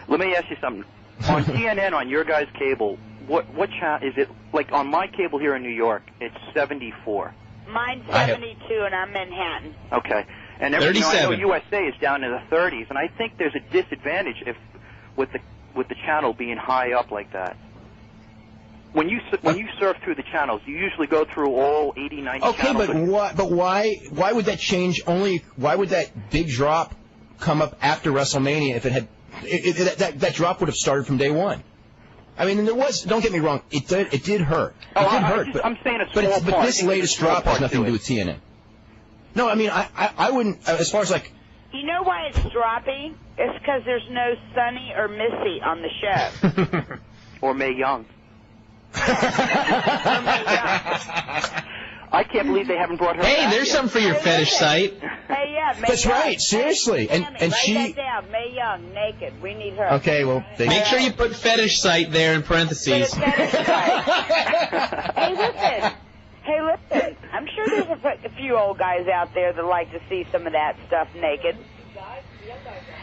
Let me ask you something. On TNN, on your guys' cable, what channel is it? Like on my cable here in New York, it's 74. Mine's 72, and I'm Manhattan. Okay. And I know USA is down in the 30s, and I think there's a disadvantage with the channel being high up like that. When you surf through the channels, you usually go through all 80, 90 channels. Okay, but why would that change only? Why would that big drop come up after WrestleMania if it had that drop would have started from day one? I mean, and there was. Don't get me wrong. It did hurt. I'm saying a small part. But this latest drop has nothing to do with TNN. No, I mean, I wouldn't. As far as like. You know why it's dropping? It's because there's no Sonny or Missy on the show. Or Mae Young. I can't believe they haven't brought her back. Hey, there's something for your fetish site. Hey, yeah, Mae That's Young. right, seriously. And she... Write that down, Mae Young, naked. We need her. Okay, well... Make sure you put fetish site there in parentheses. Hey, listen. I'm sure there's a few old guys out there that like to see some of that stuff naked.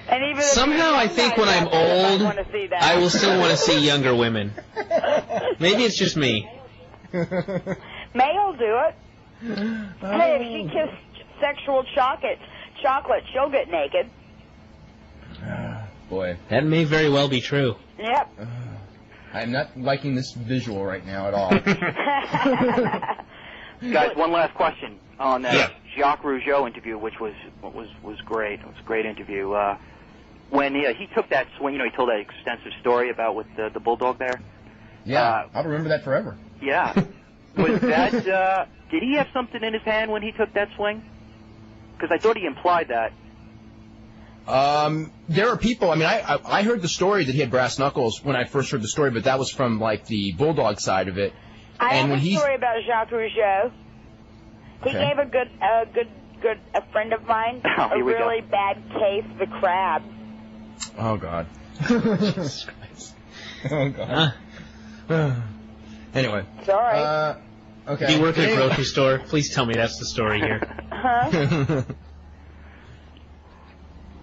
And even somehow I think when I'm old, I will still want to see younger women. Maybe it's just me. May'll do it. Hey, if she kissed sexual chocolate, she'll get naked. Boy. That may very well be true. Yep. I'm not liking this visual right now at all. Guys, one last question on that Jacques Rougeau interview, which was great. It was a great interview. When he took that swing, he told that extensive story about with the bulldog there. Yeah, I'll remember that forever. Yeah. Was that, did he have something in his hand when he took that swing? Because I thought he implied that. There are people. I mean, I heard the story that he had brass knuckles when I first heard the story, but that was from like the bulldog side of it. I have a story about Jacques Rougeau. He gave a friend of mine a really bad case of the crabs. Oh God. Jesus Christ. Oh God. Anyway. Sorry. Okay. Do you work at a grocery store? Please tell me that's the story here. Huh?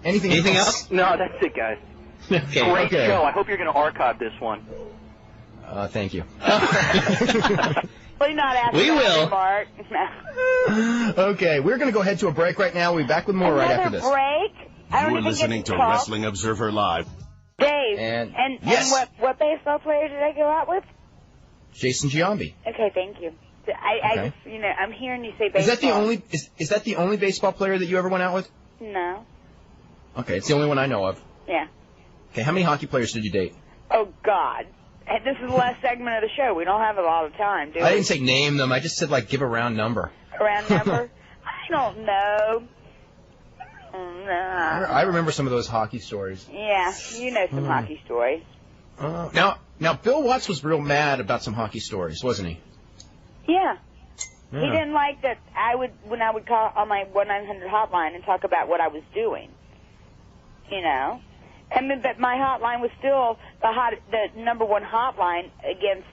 Anything else? No, that's it, guys. Okay. Great show. I hope you're going to archive this one. Thank you. Please not ask We will. Mark. Okay, we're going to go ahead to a break right now. We'll be back with more right after this. Break? You are listening to Wrestling Observer Live. Dave. And and what baseball player did I go out with? Jason Giambi. Okay, thank you. I just, I'm hearing you say baseball. Is that the only baseball player that you ever went out with? No. Okay, it's the only one I know of. Yeah. Okay, how many hockey players did you date? Oh, God. And this is the last segment of the show. We don't have a lot of time, do we? I didn't say name them. I just said, like, give a round number. A round number? I don't know. No. I remember some of those hockey stories. Yeah, you know some hockey stories. Now, Bill Watts was real mad about some hockey stories, wasn't he? Yeah. He didn't like that when I would call on my 1-900 hotline and talk about what I was doing. You know? And then, but my hotline was still the number one hotline against,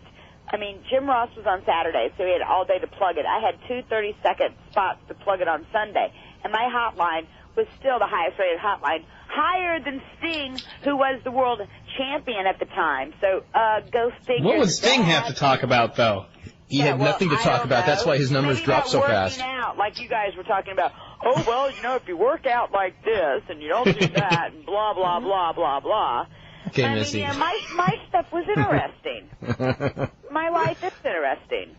Jim Ross was on Saturday, so he had all day to plug it. I had 2 30-second spots to plug it on Sunday. And my hotline was still the highest rated hotline, higher than Sting, who was the world champion at the time. So, go Sting. What would Sting have to talk about, though? He had nothing to talk about. That's why his numbers dropped so fast. Out, like you guys were talking about. Oh, well, if you work out like this and you don't do that and blah, blah, blah, blah, blah. Okay, Missy. My stuff was interesting. My life is interesting.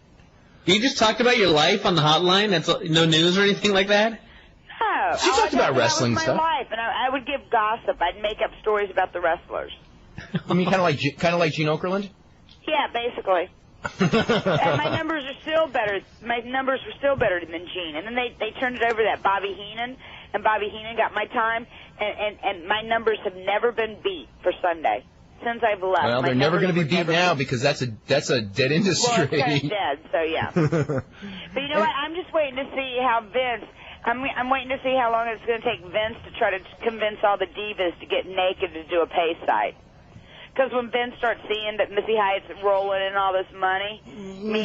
You just talked about your life on the hotline? That's no news or anything like that? No. She talked about wrestling my stuff. Life, and I would give gossip. I'd make up stories about the wrestlers. You mean kind of like Gene Okerlund? Yeah, basically. And my numbers are still better. My numbers were still better than Gene. And then they turned it over to that Bobby Heenan, and Bobby Heenan got my time, and my numbers have never been beat for Sunday since I've left. Well, they're never going to be beat now because that's a dead industry. Well, it's dead, so yeah. But you know what? I'm just waiting to see how Vince. I'm waiting to see how long it's going to take Vince to try to convince all the divas to get naked to do a pay site. Because when Vince starts seeing that Missy Hyatt's rolling in all this money...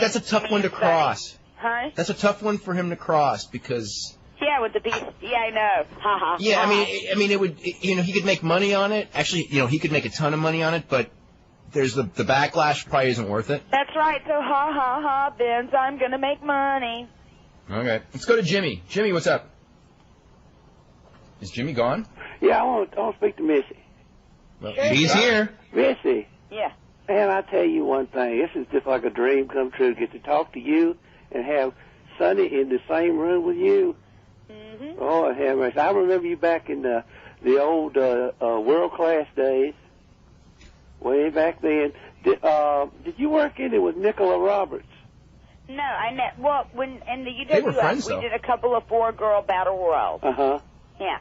that's a tough one to cross. Huh? That's a tough one for him to cross because... Yeah, with the piece... Yeah, I know. Ha ha. Yeah, it would... he could make money on it. Actually, he could make a ton of money on it, but there's the backlash probably isn't worth it. That's right. So, ha ha ha, Vince, I'm going to make money. Okay. Let's go to Jimmy. Jimmy, what's up? Is Jimmy gone? Yeah, I want to speak to Missy. Well, She's here. Missy. Yeah. Man, I tell you one thing. This is just like a dream come true. Get to talk to you and have Sonny in the same room with you. Mm-hmm. Oh, have mercy. I remember you back in the old world-class days, way back then. Did you work in it with Nicola Roberts? No, when in the UWF, they were friends, we did a couple of 4-girl battle royals. Uh-huh. Yeah.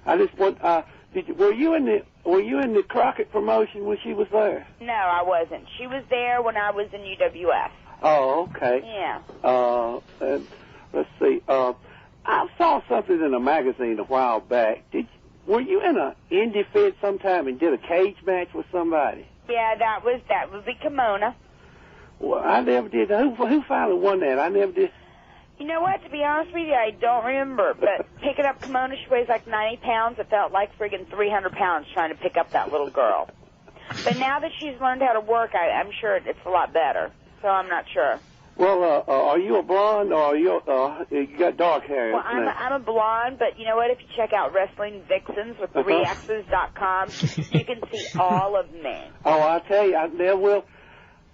I just want, were you in the Crockett promotion when she was there? No, I wasn't. She was there when I was in UWF. Oh, okay. Yeah. And let's see. I saw something in a magazine a while back. Were you in an indie fit sometime and did a cage match with somebody? Yeah, that would be Kimona. Well, I never did. Who finally won that? I never did. You know what? To be honest with you, I don't remember. But picking up Kimona, she weighs like 90 pounds. It felt like friggin' 300 pounds trying to pick up that little girl. But now that she's learned how to work, I'm sure it's a lot better. So I'm not sure. Well, are you a blonde or you got dark hair? Well, I'm a blonde, but you know what? If you check out Wrestling Vixens with 3x's.com, you can see all of me. Oh, I'll tell you,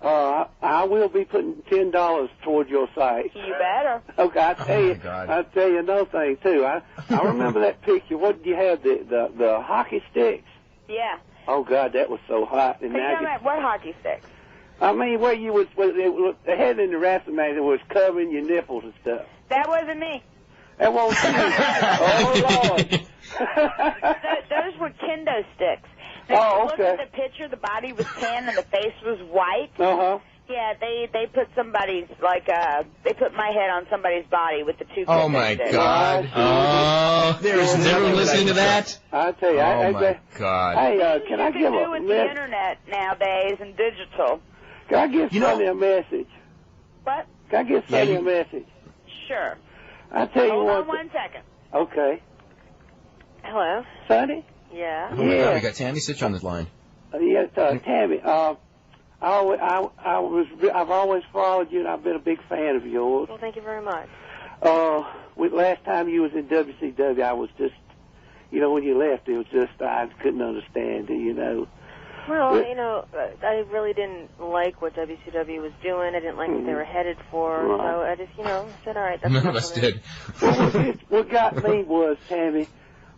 I will be putting $10 toward your site. You better. Okay, I'll tell you another thing too. I remember that picture. What did you have? The hockey sticks? Yeah. Oh God, that was so hot. And what hockey sticks? I mean, where they had in the wrestling match, it was covering your nipples and stuff. That wasn't me. That won't see. Oh, Lord. Those were kendo sticks. If Oh, you okay. look at the picture, the body was tan and the face was white. Uh-huh. Yeah, they put somebody's, they put my head on somebody's body with the two Oh, kendo my sticks. God. Oh, There's is everyone listening to that? I tell you, Oh, my God. Hey, can I You give can do a with the internet nowadays and digital. Can I give Sonny a message? What? Can I give Sonny a message? Sure. I tell you Hold what. on 1 second. Okay. Hello? Sonny? Yeah. Oh, my God, we got Tammy Sitch on this line. Yes, Tammy. I've always followed you, and I've been a big fan of yours. Well, thank you very much. Last time you was in WCW, I was just, when you left, it was just I couldn't understand it, Well, I really didn't like what WCW was doing. I didn't like what they were headed for. Right. So I just, said, all right. That's None of us did. Well, what got me was, Tammy,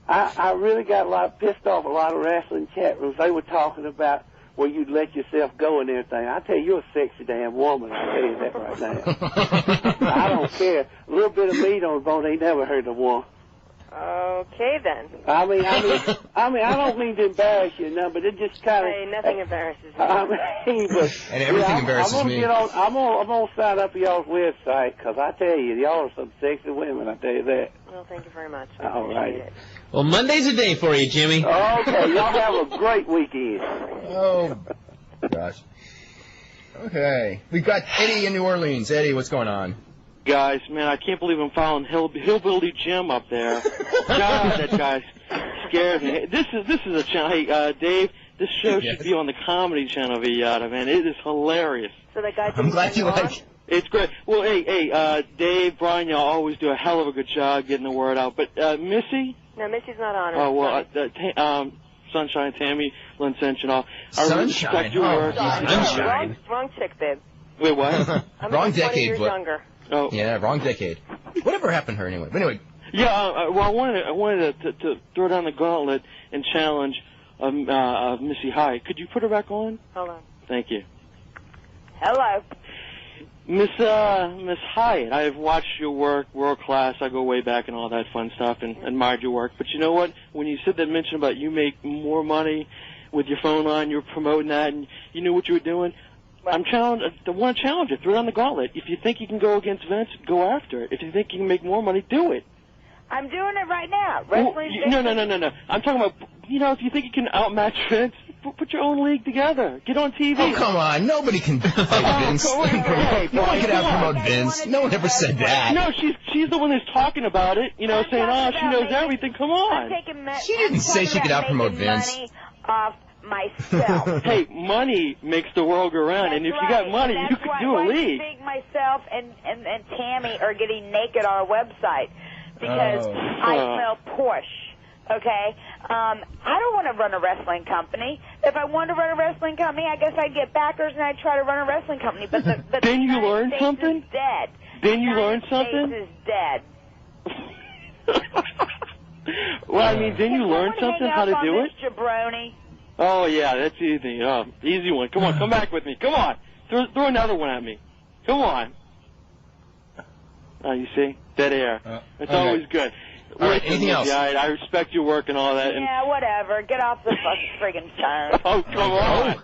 I really got pissed off a lot of wrestling chat rooms. They were talking about where you'd let yourself go and everything. I tell you, you're a sexy damn woman. I tell you that right now. I don't care. A little bit of meat on the bone ain't never hurt a woman. Okay, then. I mean, I don't mean to embarrass you, but it just kind of. Hey, nothing embarrasses me. And everything embarrasses me. I'm gonna sign up for y'all's website because I tell you, y'all are some sexy women. I tell you that. Well, thank you very much. All right. Well, Monday's a day for you, Jimmy. Okay, y'all have a great weekend. Oh, gosh. Okay. We've got Eddie in New Orleans. Eddie, what's going on? Guys, man, I can't believe I'm following Hillbilly Jim up there. God, that guy scares me. This is a channel. Hey, Dave, this show should be on the Comedy Channel of Hyatt, man. It is hilarious. So that guy. I'm glad you like it. It's great. Well, hey, Dave, Brian, y'all always do a hell of a good job getting the word out. But Missy? No, Missy's not on it. Oh, well, Sunshine, Tammy, Lynn Cinch, and all. Sunshine? Sunshine. Wrong chick, babe. Wait, what? I'm Wrong 20 decade, years but. younger. Oh. Yeah, wrong decade. Whatever happened to her anyway? But anyway. Yeah, well, I wanted to throw down the gauntlet and challenge Missy Hyatt. Could you put her back on? Hold on. Thank you. Hello. Miss Hyatt, I've watched your work, world class. I go way back and all that fun stuff, and admired your work. But you know what? When you said that mention about you make more money with your phone line, you were promoting that, and you knew what you were doing. I want to challenge you. Throw down the gauntlet. If you think you can go against Vince, go after it. If you think you can make more money, do it. I'm doing it right now. No. I'm talking about, if you think you can outmatch Vince, put your own league together. Get on TV. Oh, come on. Nobody can fight Vince. No one can out-promote Vince. No one ever said that. No, she's the one that's talking about it, saying, she knows everything. Come on. She didn't say she could out-promote Vince. Money off myself. Hey, money makes the world go round, and if you got money, you could do a league. I think myself and Tammy are getting naked on our website because I smell Porsche. Okay? I don't want to run a wrestling company. If I wanted to run a wrestling company, I guess I'd get backers and I'd try to run a wrestling company. But then you United learn States something? Is dead. Then you learn something? United States is dead. Well, I mean, then you learn something how to do it? Jabroni. Oh, yeah, that's easy. Easy one. Come on, come back with me. Come on. Throw another one at me. Come on. You see? Dead air. It's always good. All right, anything else? I respect your work and all that. Yeah, whatever. Get off the fucking friggin' phone. Oh, come on.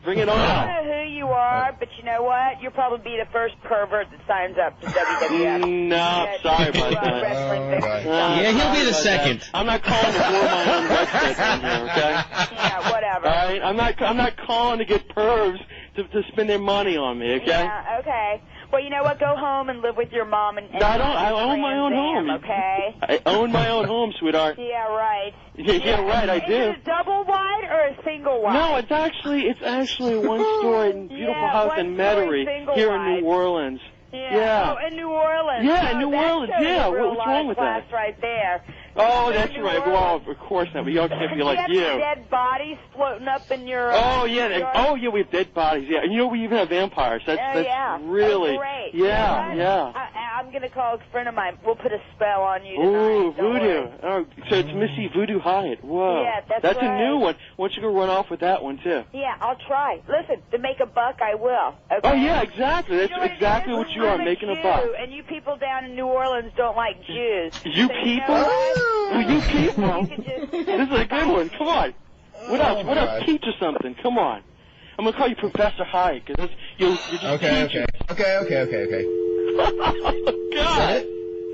Bring it on. I don't know who you are, but you know what? You'll probably be the first pervert that signs up to WWF. No, sorry about that. Yeah, he'll be the second. I'm not calling to blow my own website down here, okay? Yeah, whatever. All right, I'm not calling to get pervs to spend their money on me, okay? Yeah, okay. Well, you know what? Go home and live with your mom and No, I own my own home. Okay? I own my own home, sweetheart. Yeah, right. Yeah, right, I do. Is it a double wide or a single wide? No, it's actually a one-story beautiful house in Metairie here in New Orleans. Yeah. Oh, in New Orleans. Yeah, in New Orleans. Yeah, what's wrong with that? Right there. Oh, that's right. Well, of course not. We all can't be like you. Dead bodies floating up in your. Oh yeah, we have dead bodies. Yeah, and we even have vampires. That's really. Oh, great. Yeah, yeah. I'm going to call a friend of mine. We'll put a spell on you tonight. Ooh, Don't Voodoo. worry. Oh, so it's Missy Voodoo Hyatt. Whoa. Yeah, that's a right. new one. Why don't you go run off with that one, too? Yeah, I'll try. Listen, to make a buck, I will. Okay? Oh, yeah, exactly. That's You know what exactly it is? what you are, I'm making a Jew, buck. And you people down in New Orleans don't like Jews. You So people? know what? Well, you people? You could just- This is a good one. Come on. What else? What else? Teach us something. Come on. I'm going to call you Professor Hyatt, because you're just Okay. teaching. Okay. Oh, Is God. that it?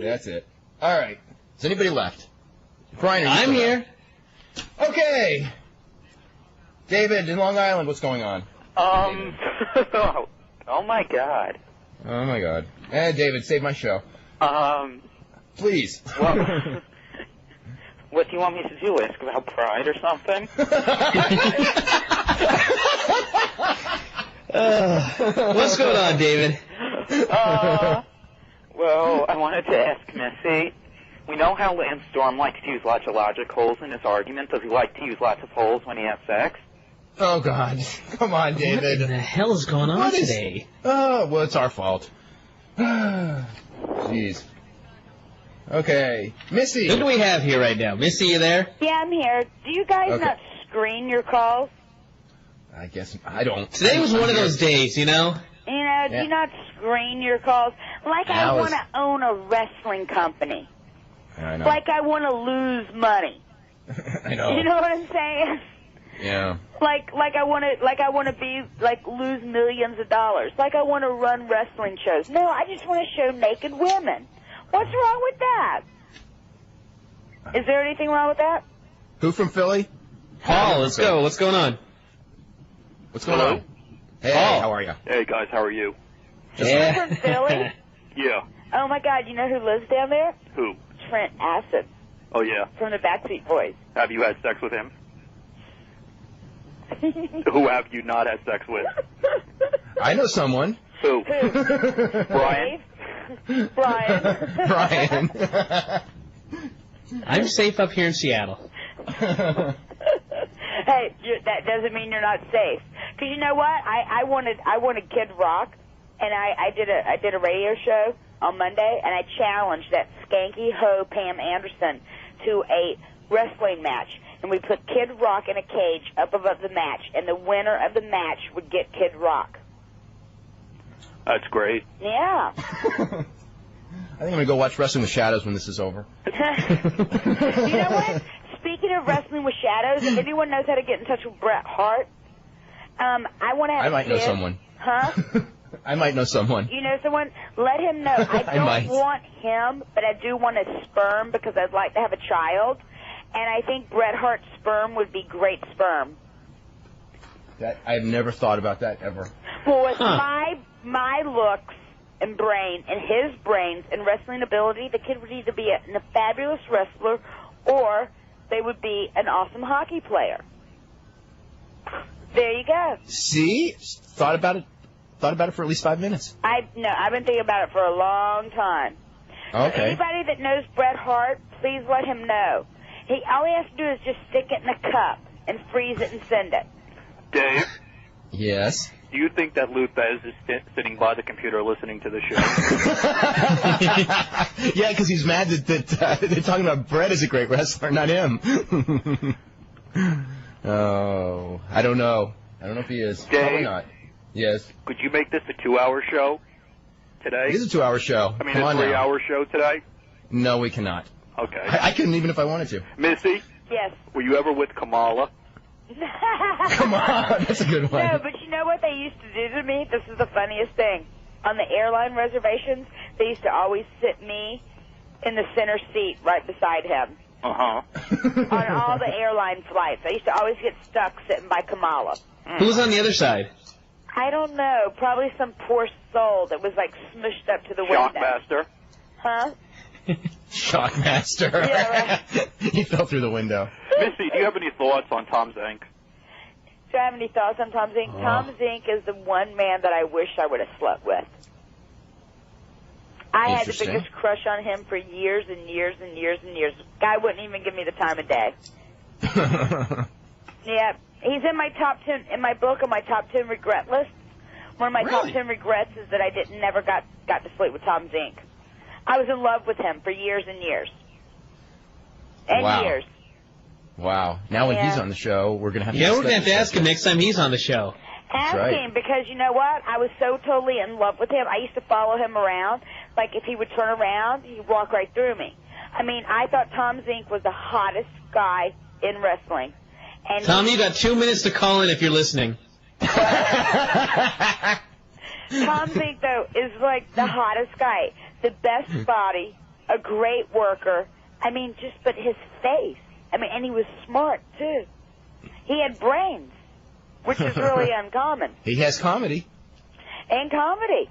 That's it. All right. Is anybody left? Brian, are you I'm still here. there? Okay. David, in Long Island, what's going on? oh my God. Oh, my God. David, save my show. Please. Well, what do you want me to do? Ask about pride or something? What's going on, David? Well, I wanted to ask Missy. We know how Lance Storm likes to use lots of logic holes in his argument. Does he like to use lots of holes when he has sex? Oh, God. Come on, David. What the hell is going on today? Oh, well, it's our fault. Jeez. Okay. Missy. Who do we have here right now? Missy, you there? Yeah, I'm here. Do you guys Okay. not screen your calls? I guess I don't. Today was one of those days, you know? You know, do you not screen your calls? Like I Now want is- to own a wrestling company. I know. Like I want to lose money. I know. You know what I'm saying? Yeah. Like I want to be like lose millions of dollars. Like I want to run wrestling shows. No, I just want to show naked women. What's wrong with that? Is there anything wrong with that? Who from Philly? Paul, let's go. What's going on? What's going on? Hey, Paul. how are you? Hey, guys, how are you? Yeah. From Philly? Yeah. Oh my God! You know who lives down there? Who? Trent Acid Oh, yeah. from the Backseat Boys. Have you had sex with him? Who have you not had sex with? I know someone. Who? Who? Brian? Dave? Brian. Brian. I'm safe up here in Seattle. Hey, that doesn't mean you're not safe. Because you know what? I wanted Kid Rock, and I did a radio show on Monday, and I challenged that skanky hoe Pam Anderson to a wrestling match. And we put Kid Rock in a cage up above the match, and the winner of the match would get Kid Rock. That's great. Yeah. I think I'm going to go watch Wrestling with Shadows when this is over. You know what? Speaking of Wrestling with Shadows, if anyone knows how to get in touch with Bret Hart, I want to have I might know someone. Huh? I might know someone. You know someone? Let him know. I might. don't want him, but I do want a sperm because I'd like to have a child. And I think Bret Hart's sperm would be great sperm. That I've never thought about that ever. Well, with my looks and brain and his brains and wrestling ability, the kid would either be a fabulous wrestler or they would be an awesome hockey player. There you go. See? Thought about it for at least 5 minutes. I've been thinking about it for a long time. Okay. Anybody that knows Bret Hart, please let him know. All he has to do is just stick it in a cup and freeze it and send it. Dave, Yes. do you think that Lou Thez is sitting by the computer listening to the show? Yeah, because he's mad that they're talking about Brett as a great wrestler, not him. Oh, I don't know. I don't know if he is. Dave? Probably not. Yes. Could you make this a 2-hour show today? It is a 2-hour show. I mean, Come a on now. 3-hour show today? No, we cannot. Okay. I couldn't even if I wanted to. Missy, Yes. were you ever with Kamala? Come on, that's a good one. No, but you know what they used to do to me? This is the funniest thing. On the airline reservations, they used to always sit me in the center seat right beside him. Uh-huh. On all the airline flights. I used to always get stuck sitting by Kamala. Who's on the other side? I don't know. Probably some poor soul that was like smushed up to the window. Shockmaster? Huh? Shockmaster. Yeah, right. He fell through the window. Missy, do you have any thoughts on Tom Zink? Do I have any thoughts on Tom Zink? Oh. Tom Zink is the one man that I wish I would have slept with. I had the Interesting. biggest crush on him for years and years and years and years. Guy wouldn't even give me the time of day. Yeah, he's in my top 10, in my book, on my top 10 regret list. One of my top Really? 10 regrets is that I never got to sleep with Tom Zink. I was in love with him for years and years. And Wow. years. Wow. Now when he's on the show, we're going to have to... Yeah, we're going to have to ask him next time he's on the show. Ask him, because you know what? I was so totally in love with him. I used to follow him around. Like, if he would turn around, he'd walk right through me. I mean, I thought Tom Zink was the hottest guy in wrestling. And Tom, you got 2 minutes to call in if you're listening. Tom Zink, though, is like the hottest guy. The best body, a great worker. I mean, but his face. I mean, and he was smart, too. He had brains, which is really uncommon. He has comedy. And comedy.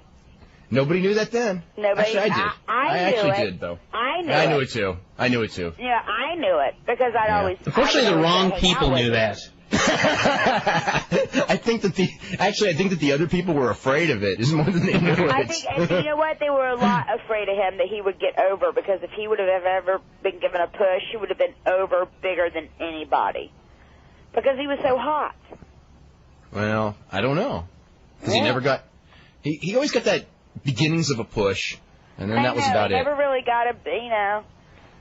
Nobody knew that then. Nobody. Actually, I did. I actually knew it. did, though. I knew I knew it. it, too. I knew it, too. Yeah, I knew it, because I'd always... Unfortunately, the wrong people knew that. I think that the other people were afraid of it, is more than they knew it. I think, and you know what? They were a lot afraid of him that he would get over, because if he would have ever been given a push, he would have been over bigger than anybody. Because he was so hot. Well, I don't know. Because he never got... He always got that beginnings of a push, and then that was about he it. never really got a,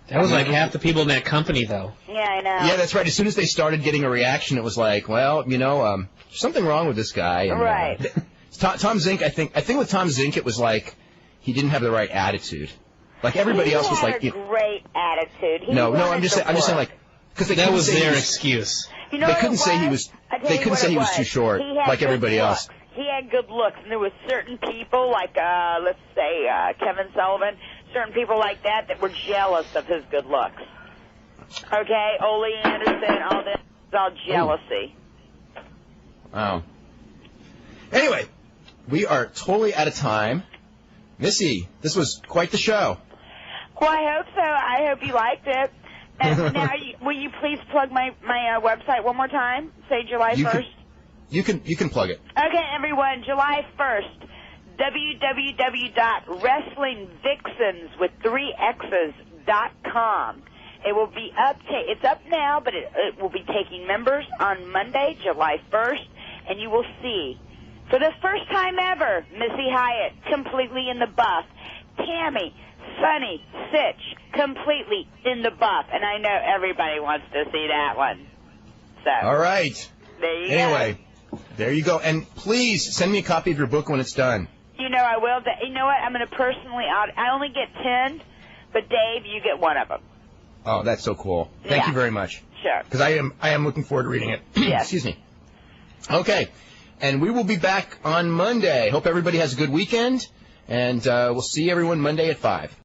That was like half the people in that company, though. Yeah, I know. Yeah, that's right. As soon as they started getting a reaction, it was like, well, there's something wrong with this guy. And, right. Tom Zink, I think with Tom Zink, it was like he didn't have the right attitude. Like everybody else was like, he had a great attitude. I'm just saying, like, because that was their excuse. You know they couldn't say he was. They couldn't say he was too short, like everybody else. He had good looks, and there was certain people, like let's say Kevin Sullivan, certain people like that were jealous of his good looks. Okay, Ole Anderson, all this, it's all jealousy. Wow. Anyway, we are totally out of time. Missy, this was quite the show. Well, I hope so. I hope you liked it. And now, will you please plug my website one more time? Say July 1st. You can plug it. Okay, everyone, July 1st, www.wrestlingvixens.com. It will be up. It's up now, but it will be taking members on Monday, July 1st, and you will see, for the first time ever, Missy Hyatt completely in the buff. Tammy, Sonny, Sitch, completely in the buff, and I know everybody wants to see that one. So. All right. There you go. There you go. And please send me a copy of your book when it's done. You know I will. You know what? I'm going to personally I only get 10, but Dave, you get one of them. Oh, that's so cool. Thank you very much. Sure. Because I am looking forward to reading it. Yes. Excuse me. Okay. And we will be back on Monday. Hope everybody has a good weekend. And we'll see everyone Monday at 5.